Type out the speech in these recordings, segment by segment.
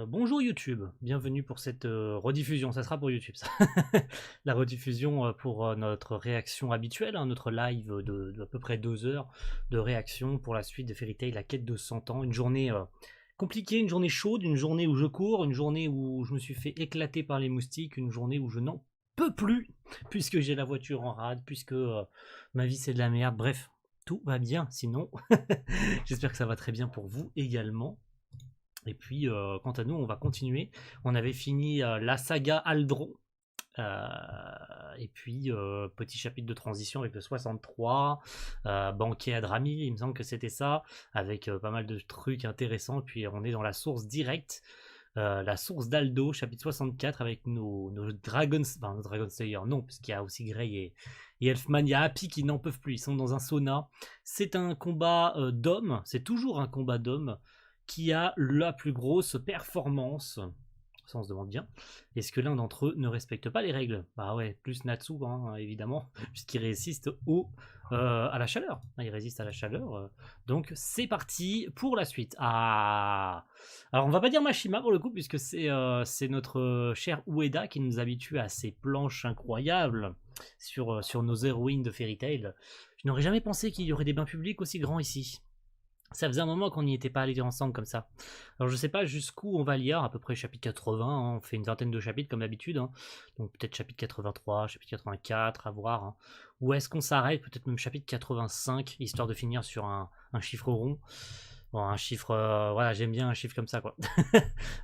Bonjour YouTube, bienvenue pour cette rediffusion, ça sera pour YouTube ça. La rediffusion pour notre réaction habituelle, hein, notre live de à peu près 2 heures de réaction pour la suite de Fairy Tail, la quête de 100 ans. Une journée compliquée, une journée chaude, une journée où je cours, une journée où je me suis fait éclater par les moustiques, une journée où je n'en peux plus, puisque j'ai la voiture en rade, puisque ma vie c'est de la merde, bref, tout va bien sinon. J'espère que ça va très bien pour vous également. Et puis, quant à nous, on va continuer. On avait fini la saga Aldron. Euh, et puis, petit chapitre de transition avec le 63, banquet à Drami, il me semble que c'était ça, avec pas mal de trucs intéressants. Et puis, on est dans la source directe, la source d'Aldo, chapitre 64, avec nos Dragons, enfin, nos Dragon Slayer, non, parce qu'il y a aussi Grey et Elfman. Il y a Happy qui n'en peuvent plus, ils sont dans un sauna. C'est un combat d'hommes, c'est toujours un combat d'hommes qui a la plus grosse performance. Ça, on se demande bien. Est-ce que l'un d'entre eux ne respecte pas les règles? Bah ouais, plus Natsu, hein, évidemment, puisqu'il résiste à la chaleur. Il résiste à la chaleur. Donc c'est parti pour la suite. Ah, alors on va pas dire Mashima pour le coup, puisque c'est notre cher Ueda qui nous habitue à ces planches incroyables sur nos héroïnes de Fairy Tail. Je n'aurais jamais pensé qu'il y aurait des bains publics aussi grands ici. Ça faisait un moment qu'on n'y était pas allés ensemble comme ça. Alors je sais pas jusqu'où on va lire, à peu près chapitre 80, hein, on fait une vingtaine de chapitres comme d'habitude, hein. Donc peut-être chapitre 83, chapitre 84, à voir. Hein. Ou est-ce qu'on s'arrête, peut-être même chapitre 85, histoire de finir sur un chiffre rond. Bon, un chiffre, voilà, j'aime bien un chiffre comme ça, quoi.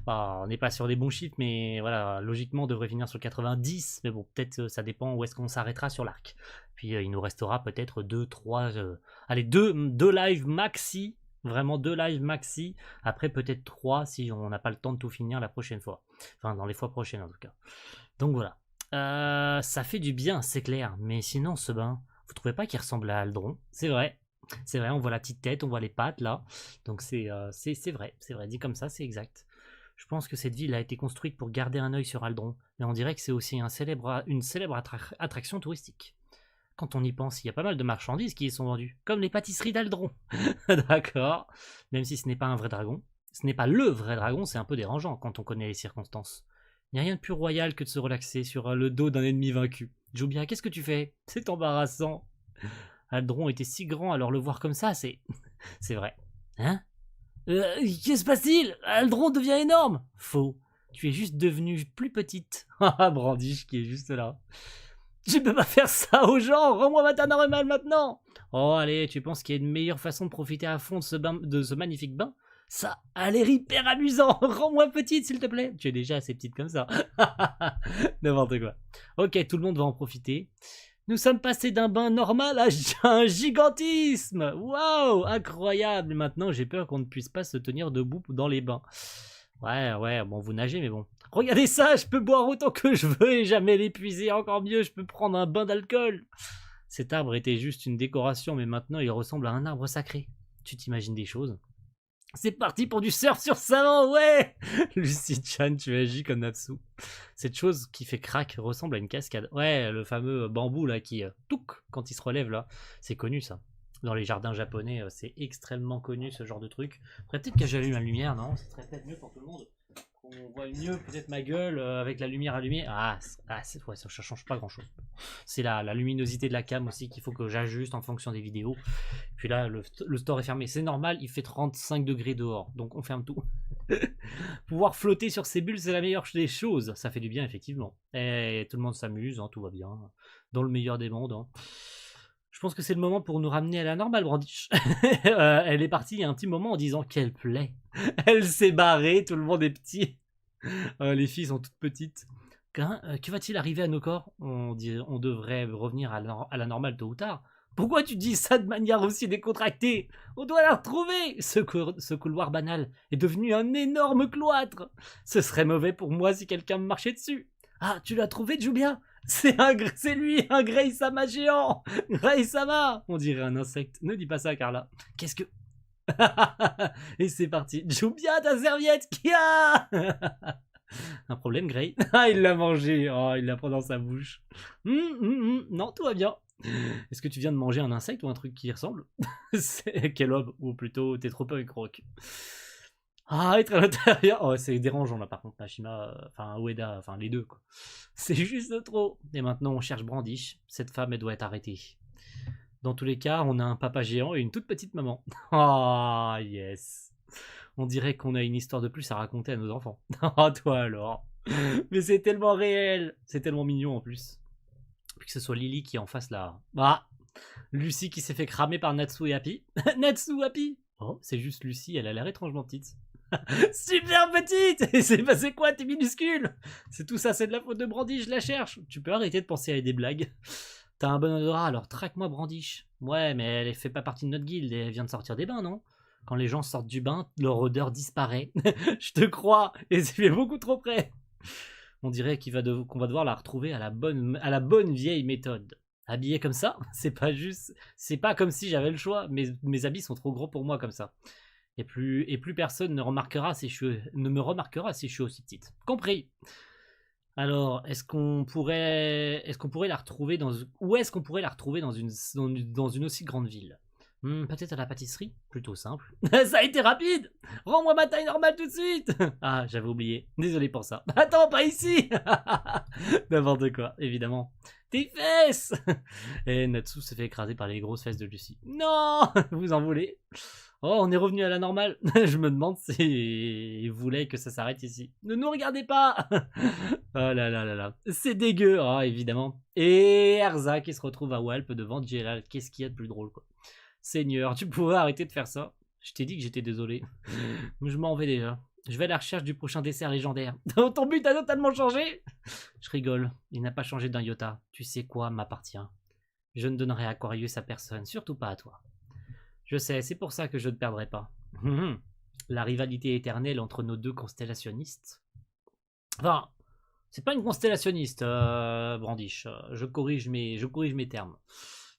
Bah, on n'est pas sur des bons chiffres, mais voilà, logiquement, on devrait finir sur 90, mais bon, peut-être ça dépend où est-ce qu'on s'arrêtera sur l'arc. Puis il nous restera peut-être 2, 3, allez, deux lives maxi, vraiment 2 lives maxi, après peut-être 3 si on n'a pas le temps de tout finir la prochaine fois. Enfin, dans les fois prochaines en tout cas. Donc voilà. Ça fait du bien, c'est clair, mais sinon, ce bain, vous trouvez pas qu'il ressemble à Aldron? C'est vrai, on voit la petite tête, on voit les pattes là. Donc c'est vrai, dit comme ça, c'est exact. Je pense que cette ville a été construite pour garder un œil sur Aldron, mais on dirait que c'est aussi une célèbre attraction touristique. Quand on y pense, il y a pas mal de marchandises qui y sont vendues, comme les pâtisseries d'Aldron. D'accord, même si ce n'est pas un vrai dragon. Ce n'est pas le vrai dragon, c'est un peu dérangeant quand on connaît les circonstances. Il n'y a rien de plus royal que de se relaxer sur le dos d'un ennemi vaincu. Jubia, qu'est-ce que tu fais? C'est embarrassant. Aldron était si grand, alors le voir comme ça, c'est... c'est vrai. Hein? Qu'est-ce se passe-t-il? Aldron devient énorme! Faux. Tu es juste devenue plus petite. Ah, Brandish qui est juste là. Je peux pas faire ça aux gens! Rends-moi ma taille normale maintenant! Oh, allez, tu penses qu'il y a une meilleure façon de profiter à fond de ce magnifique bain? Ça a l'air hyper amusant! Rends-moi petite, s'il te plaît! Tu es déjà assez petite comme ça. N'importe quoi. Ok, tout le monde va en profiter. Nous sommes passés d'un bain normal à un gigantisme. Waouh, incroyable. Maintenant, j'ai peur qu'on ne puisse pas se tenir debout dans les bains. Ouais, bon, vous nagez, mais bon. Regardez ça, je peux boire autant que je veux et jamais l'épuiser. Encore mieux, je peux prendre un bain d'alcool. Cet arbre était juste une décoration, mais maintenant il ressemble à un arbre sacré. Tu t'imagines des choses? C'est parti pour du surf sur savon, ouais! Lucie-chan, tu agis comme Natsu. Cette chose qui fait crack ressemble à une cascade. Ouais, le fameux bambou là qui touc quand il se relève là. C'est connu ça. Dans les jardins japonais, c'est extrêmement connu ce genre de truc. Après, peut-être que j'allume la lumière, non? Ce serait peut-être mieux pour tout le monde. On voit mieux peut-être ma gueule avec la lumière allumée. Ouais, ça change pas grand chose. C'est la luminosité de la cam aussi qu'il faut que j'ajuste en fonction des vidéos. Puis là, le store est fermé. C'est normal, il fait 35 degrés dehors. Donc on ferme tout. Pouvoir flotter sur ces bulles, c'est la meilleure des choses. Ça fait du bien, effectivement. Et tout le monde s'amuse, hein, tout va bien. Dans le meilleur des mondes. Hein. Je pense que c'est le moment pour nous ramener à la normale, Brandish. Elle est partie il y a un petit moment en disant qu'elle plaît. Elle s'est barrée, tout le monde est petit. Les filles sont toutes petites. Que va-t-il arriver à nos corps? On devrait revenir à la normale tôt ou tard. Pourquoi tu dis ça de manière aussi décontractée? On doit la retrouver! Ce couloir banal est devenu un énorme cloître. Ce serait mauvais pour moi si quelqu'un me marchait dessus. Ah, tu l'as trouvé, Jubia? C'est lui, un Grey-sama géant! Grey-sama! On dirait un insecte. Ne dis pas ça, Carla. Qu'est-ce que... Et c'est parti. Jubia, ta serviette, Kia! Un problème, Grey? Ah, il l'a mangé. Oh, il l'a pris dans sa bouche. Non, tout va bien. Est-ce que tu viens de manger un insecte ou un truc qui y ressemble? C'est quel homme? Ou plutôt, t'es trop peu avec Rock. Ah, être à l'intérieur. Oh, c'est dérangeant là par contre, Mashima, enfin Ueda, enfin les deux quoi. C'est juste trop. Et maintenant on cherche Brandish. Cette femme elle doit être arrêtée. Dans tous les cas, on a un papa géant et une toute petite maman. Ah, yes. On dirait qu'on a une histoire de plus à raconter à nos enfants. Ah, toi alors. Mais c'est tellement réel. C'est tellement mignon en plus. Puis que ce soit Lily qui est en face là. Ah, Lucie qui s'est fait cramer par Natsu et Happy. Natsu, Happy. Oh, c'est juste Lucie, elle a l'air étrangement petite. Super petite. Et c'est passé quoi, t'es minuscule. C'est tout ça, c'est de la faute de Brandish, je la cherche. Tu peux arrêter de penser à des blagues. T'as un bon odorat, alors traque-moi Brandish. Ouais, mais elle fait pas partie de notre guilde, elle vient de sortir des bains, non? Quand les gens sortent du bain, leur odeur disparaît. Je te crois, et c'est beaucoup trop près. On dirait qu'on va devoir la retrouver à la bonne vieille méthode. Habillée comme ça, c'est pas comme si j'avais le choix. Mes habits sont trop gros pour moi comme ça. Et plus personne ne me remarquera si je suis aussi petite. Compris. Alors, est-ce qu'on pourrait la retrouver où est-ce qu'on pourrait la retrouver dans une aussi grande ville? Peut-être à la pâtisserie? Plutôt simple. Ça a été rapide! Rends-moi ma taille normale tout de suite! Ah, j'avais oublié. Désolé pour ça. Attends, pas ici! N'importe quoi, évidemment. Tes fesses! Et Natsu se fait écraser par les grosses fesses de Lucie. Non! Vous en voulez? Oh, on est revenu à la normale. Je me demande s'il voulait que ça s'arrête ici. Ne nous regardez pas! Oh là là là là. C'est dégueu, ah, évidemment. Et Erza qui se retrouve à Walp devant Jelal. Qu'est-ce qu'il y a de plus drôle, quoi. Seigneur, tu pourrais arrêter de faire ça. Je t'ai dit que j'étais désolé. Je m'en vais déjà. Je vais à la recherche du prochain dessert légendaire. Ton but a totalement changé? Je rigole. Il n'a pas changé d'un iota. Tu sais quoi m'appartient. Je ne donnerai Aquarius à personne, surtout pas à toi. Je sais, c'est pour ça que je ne perdrai pas. La rivalité éternelle entre nos deux constellationnistes. Enfin, c'est pas une constellationniste, Brandish. Je corrige mes termes.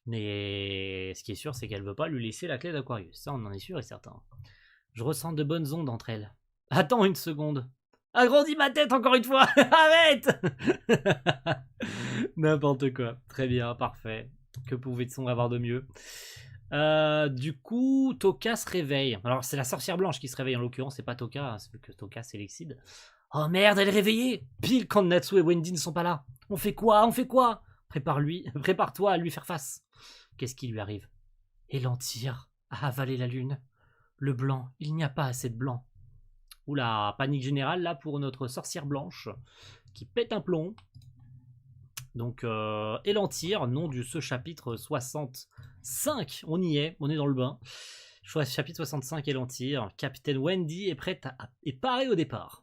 Mais ce qui est sûr, c'est qu'elle veut pas lui laisser la clé d'Aquarius. Ça, on en est sûr et certain. Je ressens de bonnes ondes entre elles. Attends une seconde. Agrandis ma tête encore une fois. Arrête. N'importe quoi. Très bien, parfait. Que pouvait-on avoir de mieux? Du coup, Toka se réveille. Alors, c'est la sorcière blanche qui se réveille en l'occurrence, c'est pas Toka, hein, c'est que Toka c'est Lexide. Oh merde, elle est réveillée! Pile quand Natsu et Wendy ne sont pas là. On fait quoi? Prépare-toi à lui faire face. Qu'est-ce qui lui arrive? Elantyr a avalé la lune. Le blanc, il n'y a pas assez de blanc. Oula, panique générale là pour notre sorcière blanche qui pète un plomb. Donc, Elantyr, nom de ce chapitre 65. On y est, on est dans le bain. Chapitre 65, Elantyr. Capitaine Wendy est prête et parée au départ.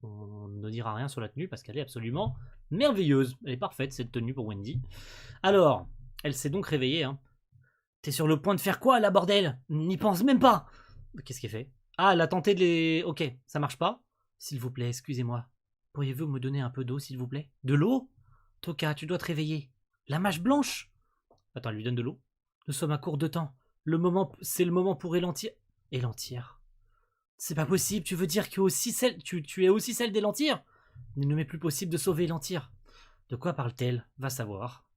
On ne dira rien sur la tenue parce qu'elle est absolument merveilleuse. Elle est parfaite cette tenue pour Wendy. Alors, elle s'est donc réveillée. Hein. T'es sur le point de faire quoi là, bordel? N'y pense même pas. Qu'est-ce qu'elle fait? Ah, elle a tenté de les... Ok, ça marche pas. S'il vous plaît, excusez-moi. Pourriez-vous me donner un peu d'eau, s'il vous plaît? De l'eau? Toka, tu dois te réveiller. La mage blanche? Attends, elle lui donne de l'eau. Nous sommes à court de temps. C'est le moment pour Elantyr. Elantyr. C'est pas possible, tu veux dire que tu es aussi celle d'Elantyr? Il ne m'est plus possible de sauver Elantyr. De quoi parle-t-elle? Va savoir.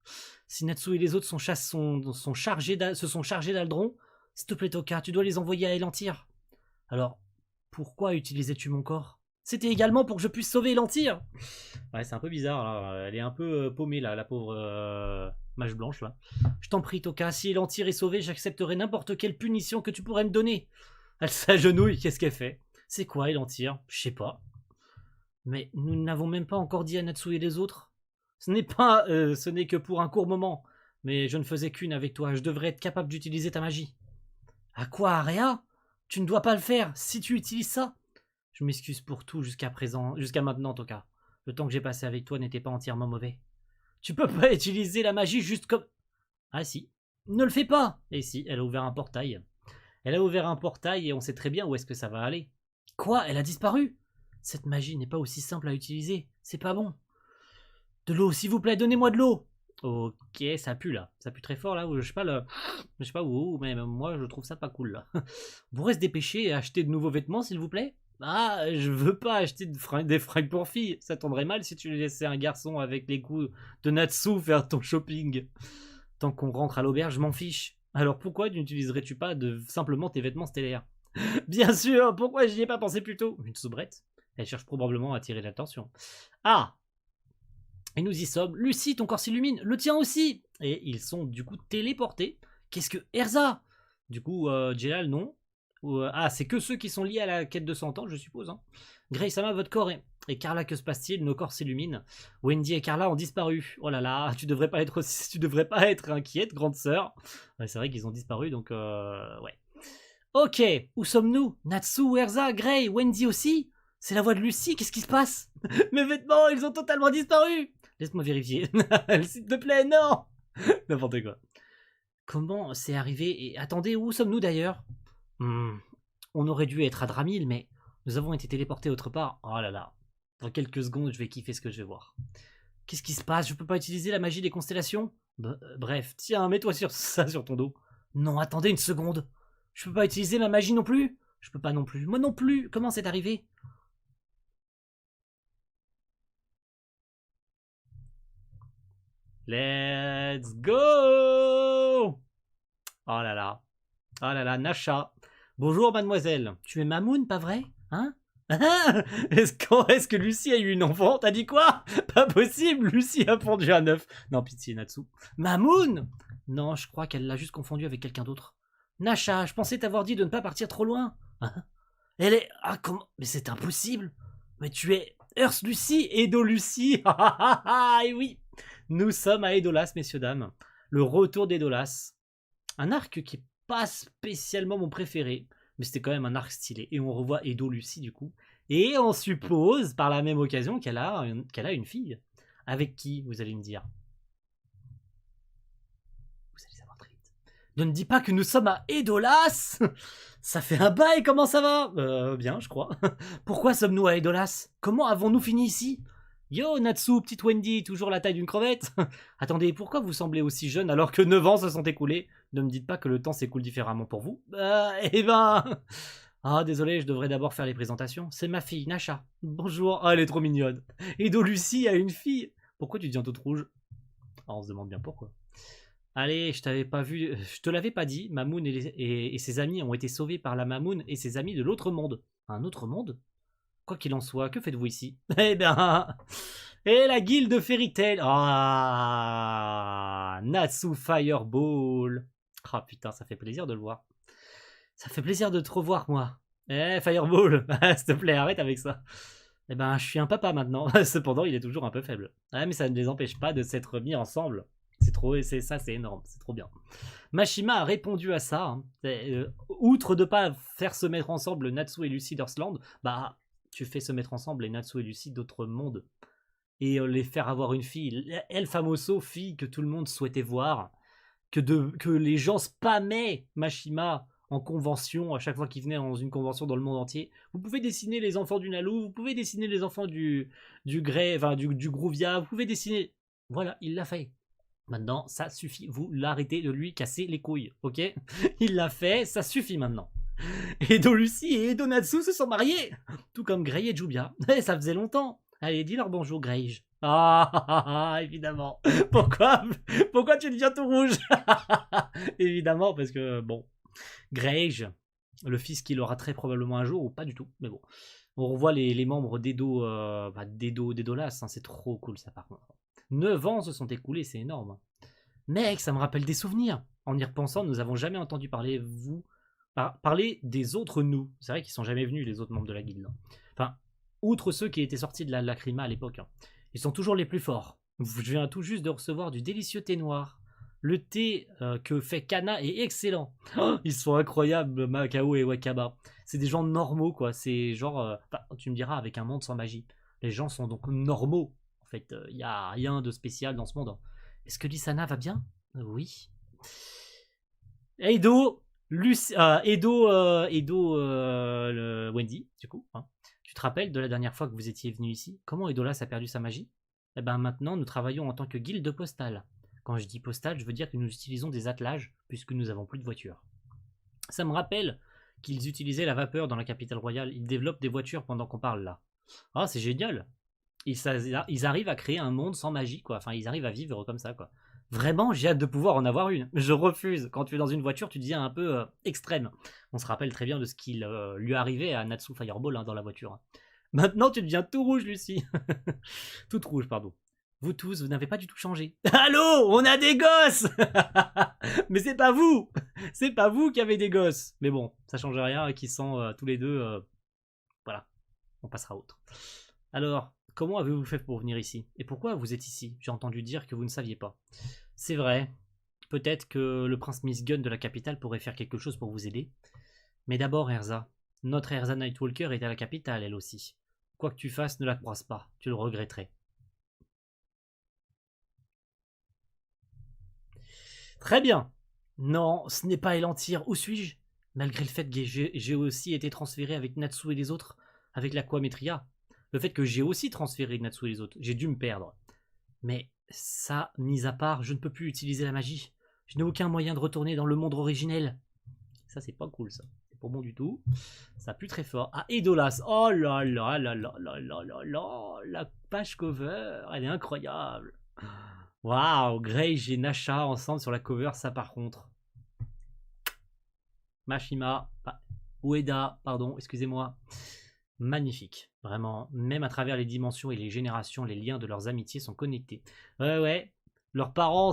Si Natsu et les autres se sont chargés d'Aldron, s'il te plaît Toka, tu dois les envoyer à Elantyr. Alors, pourquoi utilisais-tu mon corps? C'était également pour que je puisse sauver Elantyr. Ouais, c'est un peu bizarre, là. Elle est un peu paumée, là, la pauvre mage blanche, là. Je t'en prie, Toka, si Elantyr est sauvé, j'accepterai n'importe quelle punition que tu pourrais me donner. Elle s'agenouille, qu'est-ce qu'elle fait? C'est quoi, Elantyr? Je sais pas. Mais nous n'avons même pas encore dit à Natsu et les autres. Ce n'est que pour un court moment. Mais je ne faisais qu'une avec toi, je devrais être capable d'utiliser ta magie. À quoi, Aria? Tu ne dois pas le faire, si tu utilises ça. Je m'excuse pour tout jusqu'à maintenant en tout cas. Le temps que j'ai passé avec toi n'était pas entièrement mauvais. Tu peux pas utiliser la magie juste comme... Ah si. Ne le fais pas. Et si, elle a ouvert un portail. Elle a ouvert un portail et on sait très bien où est-ce que ça va aller. Quoi? Elle a disparu? Cette magie n'est pas aussi simple à utiliser. C'est pas bon. De l'eau, s'il vous plaît, donnez-moi de l'eau. Ok, ça pue là. Ça pue très fort là. Je sais pas où, mais moi je trouve ça pas cool là. Vous pourrez se dépêcher et acheter de nouveaux vêtements, s'il vous plaît? Ah, je veux pas acheter des fringues pour filles. Ça tomberait mal si tu laissais un garçon avec les coups de Natsu faire ton shopping. Tant qu'on rentre à l'auberge, je m'en fiche. Alors pourquoi n'utiliserais-tu pas simplement tes vêtements stellaires? Bien sûr, pourquoi j'y ai pas pensé plus tôt? Une soubrette. Elle cherche probablement à attirer l'attention. Ah! Et nous y sommes. Lucie, ton corps s'illumine. Le tien aussi. Et ils sont du coup téléportés. Qu'est-ce que Erza? Du coup, Jelal, non. Ah, c'est que ceux qui sont liés à la quête de 100 ans, je suppose. Hein. Grace-sama, votre corps est... Et Carla, que se passe-t-il? Nos corps s'illuminent. Wendy et Carla ont disparu. Oh là là, tu devrais pas être, tu devrais pas être inquiète, grande sœur. Ouais, c'est vrai qu'ils ont disparu, donc ouais. Ok, où sommes-nous? Natsu, Erza, Gray, Wendy aussi? C'est la voix de Lucie, qu'est-ce qui se passe? Mes vêtements, ils ont totalement disparu! Laisse-moi vérifier. S'il te plaît, non! N'importe quoi. Comment c'est arrivé? Et attendez, où sommes-nous d'ailleurs? On aurait dû être à Dramil, mais nous avons été téléportés autre part. Oh là là. Dans quelques secondes, je vais kiffer ce que je vais voir. Qu'est-ce qui se passe? Je peux pas utiliser la magie des constellations? Bref, tiens, mets-toi sur ça sur ton dos. Non, attendez une seconde. Je peux pas utiliser ma magie non plus? Je peux pas non plus. Moi non plus. Comment c'est arrivé? Let's go! Oh là là. Oh là là, Nasha. Bonjour mademoiselle. Tu es Mamoun, pas vrai? Hein? Est-ce que Lucie a eu une enfant? T'as dit quoi? Pas possible, Lucie a pondu un œuf. Non, pitié, Natsu. Mamoun? Non, je crois qu'elle l'a juste confondu avec quelqu'un d'autre. Nasha, je pensais t'avoir dit de ne pas partir trop loin. Hein? Elle est... Ah, comment... Mais c'est impossible. Mais tu es Earth Lucie, Edo Lucie. Et oui, nous sommes à Edolas, messieurs, dames. Le retour d'Edolas. Un arc qui est pas spécialement mon préféré, mais c'était quand même un arc stylé. Et on revoit Edo Lucie du coup. Et on suppose par la même occasion qu'elle a une fille. Avec qui, vous allez me dire? Vous allez savoir très vite. Ne me dis pas que nous sommes à Edolas. Ça fait un bail, comment ça va? Bien, je crois. Pourquoi sommes-nous à Edolas? Comment avons-nous fini ici? Yo, Natsu, petite Wendy, toujours la taille d'une crevette. Attendez, pourquoi vous semblez aussi jeune alors que 9 ans se sont écoulés? Ne me dites pas que le temps s'écoule différemment pour vous. Eh ben... Ah, désolé, je devrais d'abord faire les présentations. C'est ma fille, Nasha. Bonjour. Ah, elle est trop mignonne. Edo Lucie a une fille. Pourquoi tu deviens toute rouge? Ah, on se demande bien pourquoi. Allez, je t'avais pas vu, je te l'avais pas dit, Mamoun et ses amis ont été sauvés par la Mamoun et ses amis de l'autre monde. Un autre monde? Quoi qu'il en soit, que faites-vous ici? Eh bien... Et la guilde Fairy Tail. Ah, Natsu Fireball. Ah putain, ça fait plaisir de le voir. Ça fait plaisir de te revoir, moi. Eh, Fireball, s'il te plaît, arrête avec ça. Eh ben, je suis un papa maintenant. Cependant, il est toujours un peu faible. Ah, mais ça ne les empêche pas de s'être mis ensemble. C'est trop, c'est énorme, c'est trop bien. Mashima a répondu à ça. Hein. Outre de pas faire se mettre ensemble Natsu et Lucie d'Earthland, bah, tu fais se mettre ensemble les Natsu et Lucie d'autres mondes. Et les faire avoir une fille. El Famoso, fille que tout le monde souhaitait voir. Que les gens spammaient Mashima en convention à chaque fois qu'il venait dans une convention dans le monde entier. Vous pouvez dessiner les enfants du Nalu, vous pouvez dessiner les enfants du Grey, enfin du Grouvia, vous pouvez dessiner... Voilà, il l'a fait. Maintenant, ça suffit, vous l'arrêtez de lui casser les couilles, ok? Il l'a fait, ça suffit maintenant. Edo Lucie et Edo Natsu se sont mariés, tout comme Grey et Jubia. Et ça faisait longtemps. Allez, dis-leur bonjour, Grey. Ah, évidemment. Pourquoi tu deviens tout rouge? Évidemment, parce que, bon, Grey, le fils qu'il aura très probablement un jour, ou pas du tout, mais bon. On revoit les membres d'Edolas, hein, c'est trop cool ça par contre. 9 ans se sont écoulés, c'est énorme. Mec, ça me rappelle des souvenirs. En y repensant, nous n'avons jamais entendu parler des autres nous. C'est vrai qu'ils sont jamais venus, les autres membres de la guilde. Enfin, outre ceux qui étaient sortis de la Lacrima à l'époque. Hein. Ils sont toujours les plus forts. Je viens tout juste de recevoir du délicieux thé noir. Le thé que fait Kana est excellent. Oh, ils sont incroyables, Makao et Wakaba. C'est des gens normaux, quoi. C'est genre... tu me diras, avec un monde sans magie. Les gens sont donc normaux. En fait, il n'y a rien de spécial dans ce monde. Est-ce que Lisana va bien? Oui. Edo, Wendy, du coup. Hein. Tu te rappelles de la dernière fois que vous étiez venu ici? Comment Edolas a perdu sa magie? Eh ben maintenant, nous travaillons en tant que guilde postale. Quand je dis postale, je veux dire que nous utilisons des attelages, puisque nous n'avons plus de voitures. Ça me rappelle qu'ils utilisaient la vapeur dans la capitale royale. Ils développent des voitures pendant qu'on parle là. Ah, c'est génial. Ils arrivent à créer un monde sans magie, quoi. Enfin, ils arrivent à vivre comme ça, quoi. Vraiment, j'ai hâte de pouvoir en avoir une. Je refuse. Quand tu es dans une voiture, tu deviens un peu extrême. On se rappelle très bien de ce qu'il lui arrivait à Natsu Fireball, hein, dans la voiture. Maintenant, tu deviens tout rouge, Lucie. Toute rouge, pardon. Vous tous, vous n'avez pas du tout changé. Allô, on a des gosses. Mais c'est pas vous. C'est pas vous qui avez des gosses. Mais bon, ça change rien, qui sont tous les deux. Voilà, on passera à autre. Alors, comment avez-vous fait pour venir ici? Et pourquoi vous êtes ici? J'ai entendu dire que vous ne saviez pas. C'est vrai. Peut-être que le prince Miss Gun de la capitale pourrait faire quelque chose pour vous aider. Mais d'abord, Erza. Notre Erza Nightwalker est à la capitale, elle aussi. Quoi que tu fasses, ne la croise pas. Tu le regretterais. Très bien. Non, ce n'est pas Elantir. Où suis-je? Malgré le fait que j'ai aussi été transféré avec Natsu et les autres, avec l'Aquametria. Le fait que j'ai aussi transféré Natsu et les autres, j'ai dû me perdre. Mais ça, mis à part, je ne peux plus utiliser la magie. Je n'ai aucun moyen de retourner dans le monde originel. Ça, c'est pas cool, ça. C'est pas bon du tout. Ça pue très fort. Ah, Edolas. Oh là là là là là là là là. La page cover, elle est incroyable. Waouh, Grey et Nasha ensemble sur la cover, ça par contre. Mashima, Ueda, pardon, excusez-moi. Magnifique, vraiment. Même à travers les dimensions et les générations, les liens de leurs amitiés sont connectés. Ouais, ouais. Leurs parents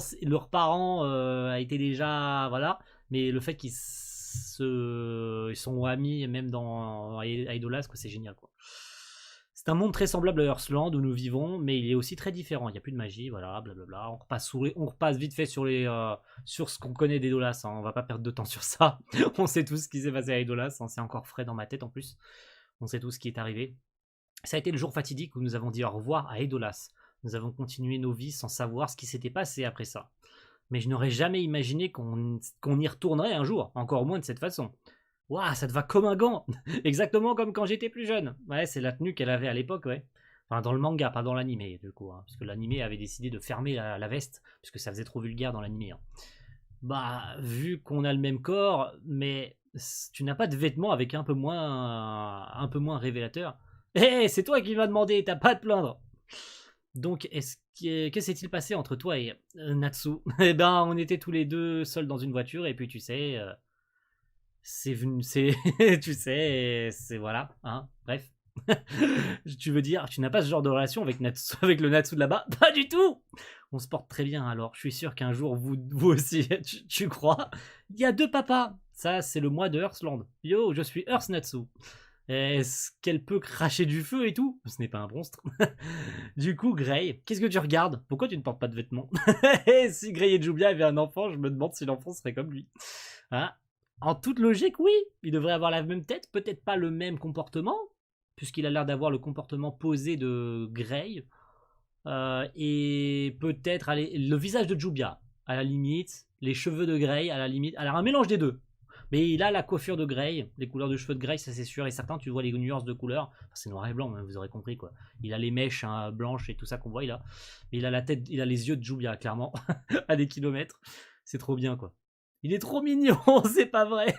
étaient déjà, voilà. Mais le fait ils sont amis, même dans Idolas, c'est génial, quoi. C'est un monde très semblable à Earthland où nous vivons, mais il est aussi très différent. Il n'y a plus de magie, voilà, blablabla. On repasse vite fait sur ce qu'on connaît d'Edolas. Hein. On va pas perdre de temps sur ça. On sait tout ce qui s'est passé à Edolas. Hein. C'est encore frais dans ma tête en plus. On sait tout ce qui est arrivé. Ça a été le jour fatidique où nous avons dit au revoir à Edolas. Nous avons continué nos vies sans savoir ce qui s'était passé après ça. Mais je n'aurais jamais imaginé qu'on y retournerait un jour, encore moins de cette façon. Waouh, ça te va comme un gant. Exactement comme quand j'étais plus jeune. Ouais, c'est la tenue qu'elle avait à l'époque, ouais. Enfin, dans le manga, pas dans l'animé, du coup. Hein, parce que l'animé avait décidé de fermer la veste, puisque ça faisait trop vulgaire dans l'animé. Hein. Bah, vu qu'on a le même corps, mais tu n'as pas de vêtements avec un peu moins révélateur. Eh, c'est toi qui m'as demandé, t'as pas à te plaindre. Donc, que s'est-il passé entre toi et Natsu? Eh ben, on était tous les deux seuls dans une voiture, et puis tu sais, tu sais, c'est voilà, hein, bref. Tu veux dire, tu n'as pas ce genre de relation avec Natsu, avec le Natsu de là-bas? Pas du tout. On se porte très bien, alors je suis sûr qu'un jour, vous aussi, tu crois? Il y a deux papas. Ça, c'est le moi de Earthland. Yo, je suis Earth Natsu. Est-ce qu'elle peut cracher du feu et tout? Ce n'est pas un monstre. Du coup, Grey, qu'est-ce que tu regardes? Pourquoi tu ne portes pas de vêtements? Si Grey et Jubia avaient un enfant, je me demande si l'enfant serait comme lui. Hein? En toute logique, oui, il devrait avoir la même tête, peut-être pas le même comportement, puisqu'il a l'air d'avoir le comportement posé de Grey, et peut-être le visage de Jubia, à la limite, les cheveux de Grey, à la limite, alors un mélange des deux. Mais il a la coiffure de Grey, les couleurs de cheveux de Grey, ça c'est sûr, et certains tu vois les nuances de couleurs, enfin, c'est noir et blanc, hein, vous aurez compris quoi. Il a les mèches hein, blanches et tout ça qu'on voit, mais il a la tête, il a les yeux de Jubia, clairement, à des kilomètres. C'est trop bien quoi. Il est trop mignon, c'est pas vrai.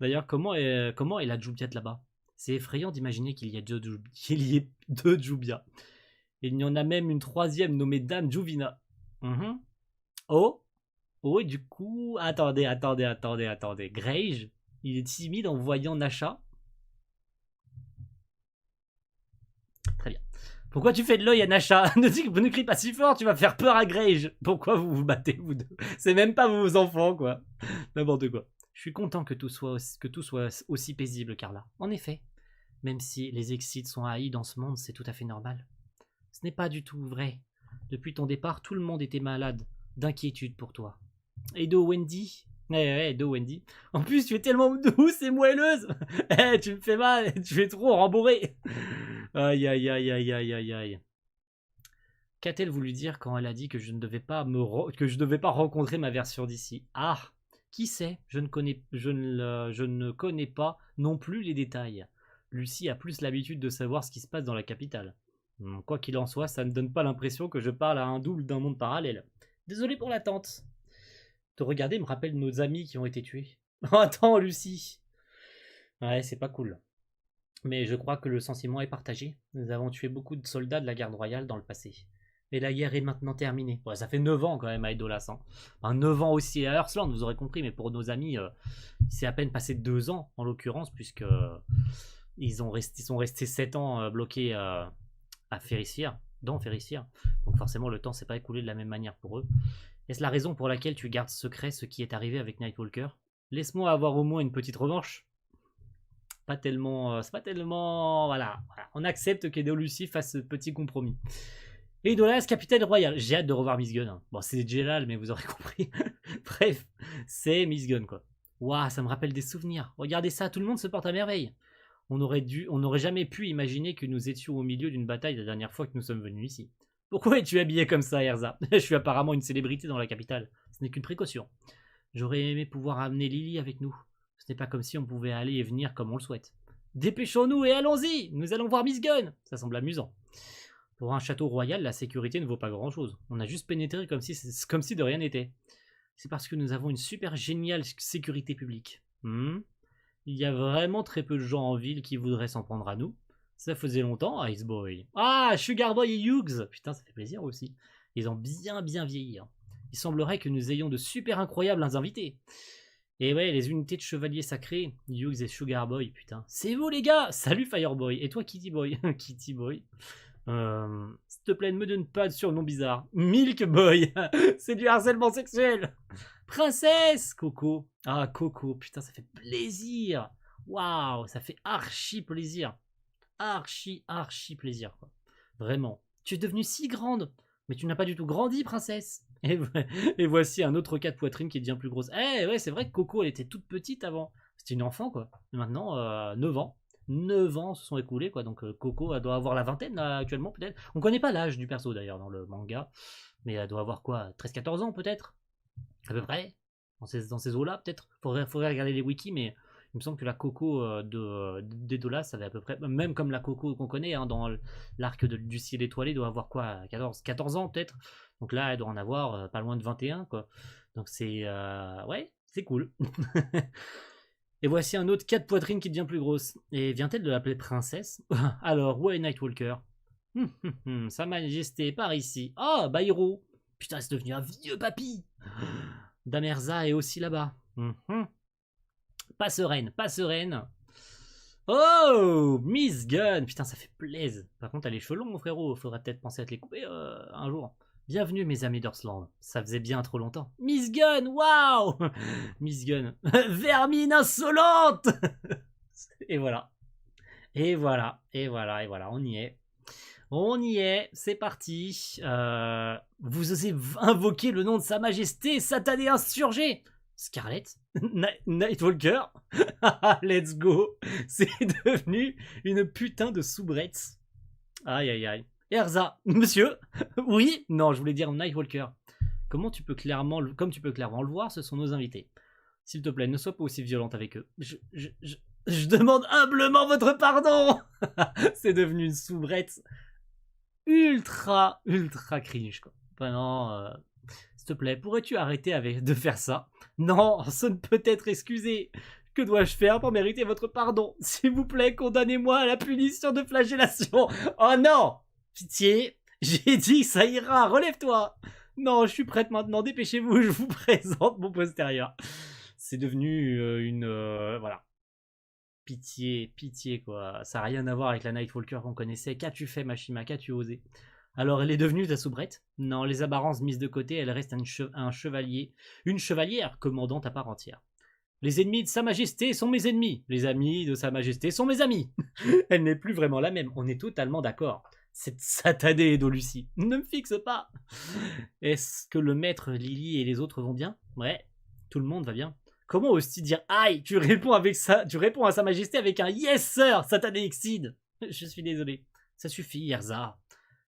D'ailleurs, comment est la Jubia de là-bas? C'est effrayant d'imaginer qu'il y ait deux Jubia. Il y en a même une troisième nommée Dame Juvina. Mhm. Oh, oh, et du coup, attendez. Grey, il est timide en voyant Nasha. Très bien. Pourquoi tu fais de l'œil à Nasha? Ne crie pas si fort, tu vas faire peur à Grey. Pourquoi vous vous battez, vous deux? C'est même pas vos enfants, quoi. N'importe quoi. Je suis content que tout soit aussi paisible, Carla. En effet, même si les excites sont haïs dans ce monde, c'est tout à fait normal. Ce n'est pas du tout vrai. Depuis ton départ, tout le monde était malade, d'inquiétude pour toi. Edo Wendy. Ouais, Edo Wendy. En plus, tu es tellement douce et moelleuse. Tu me fais mal, tu es trop rembourré. Aïe, aïe, aïe, aïe, aïe, aïe, aïe. Qu'a-t-elle voulu dire quand elle a dit que je ne devais pas rencontrer ma version d'ici? Ah, qui sait? Je ne connais pas non plus les détails. Lucie a plus l'habitude de savoir ce qui se passe dans la capitale. Quoi qu'il en soit, ça ne donne pas l'impression que je parle à un double d'un monde parallèle. Désolé pour l'attente. Te regarder me rappelle nos amis qui ont été tués. Oh, attends, Lucie. Ouais, c'est pas cool. Mais je crois que le sentiment est partagé. Nous avons tué beaucoup de soldats de la garde royale dans le passé. Et la guerre est maintenant terminée. Ouais, ça fait 9 ans quand même à Edolas. Hein. Enfin, 9 ans aussi à Earthland, vous aurez compris, mais pour nos amis, c'est à peine passé 2 ans en l'occurrence, puisque ils sont restés 7 ans bloqués à Ferrissier, dans Ferrissier. Donc forcément, le temps s'est pas écoulé de la même manière pour eux. Est-ce la raison pour laquelle tu gardes secret ce qui est arrivé avec Nightwalker? Laisse-moi avoir au moins une petite revanche. Pas tellement, c'est pas tellement, voilà. On accepte qu'Edolussi fasse ce petit compromis. Et Edolas, capitaine royal. J'ai hâte de revoir Miss Gunn. Hein. Bon, c'est Jelal, mais vous aurez compris. Bref, c'est Miss Gunn, quoi. Waouh, ça me rappelle des souvenirs. Regardez ça, tout le monde se porte à merveille. On n'aurait jamais pu imaginer que nous étions au milieu d'une bataille la dernière fois que nous sommes venus ici. Pourquoi es-tu habillé comme ça, Erza? Je suis apparemment une célébrité dans la capitale. Ce n'est qu'une précaution. J'aurais aimé pouvoir amener Lily avec nous. Ce n'est pas comme si on pouvait aller et venir comme on le souhaite. Dépêchons-nous et allons-y. Nous allons voir Miss Gunn. Ça semble amusant. Pour un château royal, la sécurité ne vaut pas grand-chose. On a juste pénétré comme si de rien n'était. C'est parce que nous avons une super géniale sécurité publique. Il y a vraiment très peu de gens en ville qui voudraient s'en prendre à nous. Ça faisait longtemps, Ice Boy. Ah, Sugar Boy et Hughes. Putain, ça fait plaisir aussi. Ils ont bien vieilli. Hein. Il semblerait que nous ayons de super incroyables invités. Et ouais, les unités de chevaliers sacrés, Hughes et Sugar Boy, putain. C'est vous les gars. Salut Fireboy. Et toi Kitty Boy? Kitty Boy. S'il te plaît, ne me donne pas de surnom bizarre. Milk Boy. C'est du harcèlement sexuel. Princesse Coco. Ah, Coco, putain, ça fait plaisir. Waouh, ça fait archi plaisir. Archi plaisir, quoi. Vraiment. Tu es devenue si grande. Mais tu n'as pas du tout grandi, princesse. Et voici un autre cas de poitrine qui devient plus grosse. Eh ouais, c'est vrai que Coco, elle était toute petite avant. C'était une enfant, quoi. Et maintenant, 9 ans. 9 ans se sont écoulés, quoi. Donc Coco, elle doit avoir la vingtaine, là, actuellement, peut-être. On connaît pas l'âge du perso, d'ailleurs, dans le manga. Mais elle doit avoir quoi, 13-14 ans, peut-être, à peu près, dans ces eaux-là, peut-être. Faudrait regarder les wikis, mais il me semble que la Coco d'Edolas, ça avait à peu près, même comme la Coco qu'on connaît, hein, dans l'arc du ciel étoilé, doit avoir quoi, 14 ans, peut-être. Donc là, elle doit en avoir pas loin de 21, quoi. Donc c'est... ouais, c'est cool. Et voici un autre cas de poitrine qui devient plus grosse. Et vient-elle de l'appeler princesse? Alors, où est Nightwalker? Sa Majesté, par ici. Ah, Bayrou. Putain, c'est devenu un vieux papy. Dame Erza est aussi là-bas. Pas sereine, pas sereine. Oh, Miss Gunn. Putain, ça fait plaisir. Par contre, t'as les cheveux longs, mon frérot. Faudrait peut-être penser à te les couper un jour. Bienvenue, mes amis d'Earthland. Ça faisait bien trop longtemps. Miss Gunn, waouh. Miss Gunn. Vermine insolente. Et voilà. Et voilà. On y est. On y est. C'est parti. Vous osez invoquer le nom de Sa Majesté, satané insurgé. Scarlett, Nightwalker, let's go. C'est devenu une putain de soubrette. Aïe. Erza, monsieur. Oui, non, je voulais dire Nightwalker. Comme tu peux clairement le voir, ce sont nos invités. S'il te plaît, ne sois pas aussi violente avec eux. Je demande humblement votre pardon. C'est devenu une soubrette ultra cringe, quoi. Vraiment, s'il te plaît, pourrais-tu arrêter de faire ça? Non, ce ne peut être excusé. Que dois-je faire pour mériter votre pardon? S'il vous plaît, condamnez-moi à la punition de flagellation. Oh non! Pitié, j'ai dit ça ira, relève-toi. Non, je suis prête maintenant, dépêchez-vous, je vous présente mon postérieur. C'est devenu voilà. Pitié, quoi. Ça n'a rien à voir avec la Nightwalker qu'on connaissait. Qu'as-tu fait, Mashima? Qu'as-tu osé? Alors, elle est devenue ta soubrette? Non, les apparences mises de côté, elle reste un chevalier, une chevalière commandante à part entière. Les ennemis de Sa Majesté sont mes ennemis. Les amis de Sa Majesté sont mes amis. Elle n'est plus vraiment la même, on est totalement d'accord. Cette satanée Edolussi. Ne me fixe pas. Est-ce que le maître, Lily et les autres vont bien? Ouais, tout le monde va bien. Comment oses-tu dire aïe? Tu réponds à Sa Majesté avec un yes sir, satané Exceed. Je suis désolé. Ça suffit, Erza.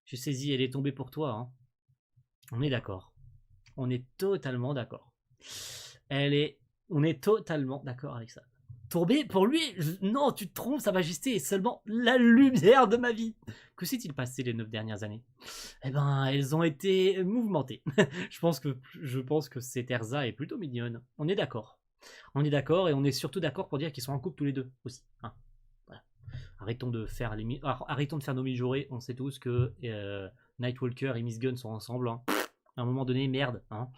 Je saisis, elle est tombée pour toi. Hein. On est d'accord. On est totalement d'accord. On est totalement d'accord avec ça. Tombée pour lui? Non, tu te trompes, Sa Majesté est seulement la lumière de ma vie. Que s'est-il passé les 9 dernières années? Eh ben, elles ont été mouvementées. je pense que cette Erza est plutôt mignonne. On est d'accord. On est d'accord et on est surtout d'accord pour dire qu'ils sont en couple tous les deux aussi. Hein. Voilà. Arrêtons de faire nos mijaurées, on sait tous que Nightwalker et Miss Gunn sont ensemble. Hein. À un moment donné, merde. Hein.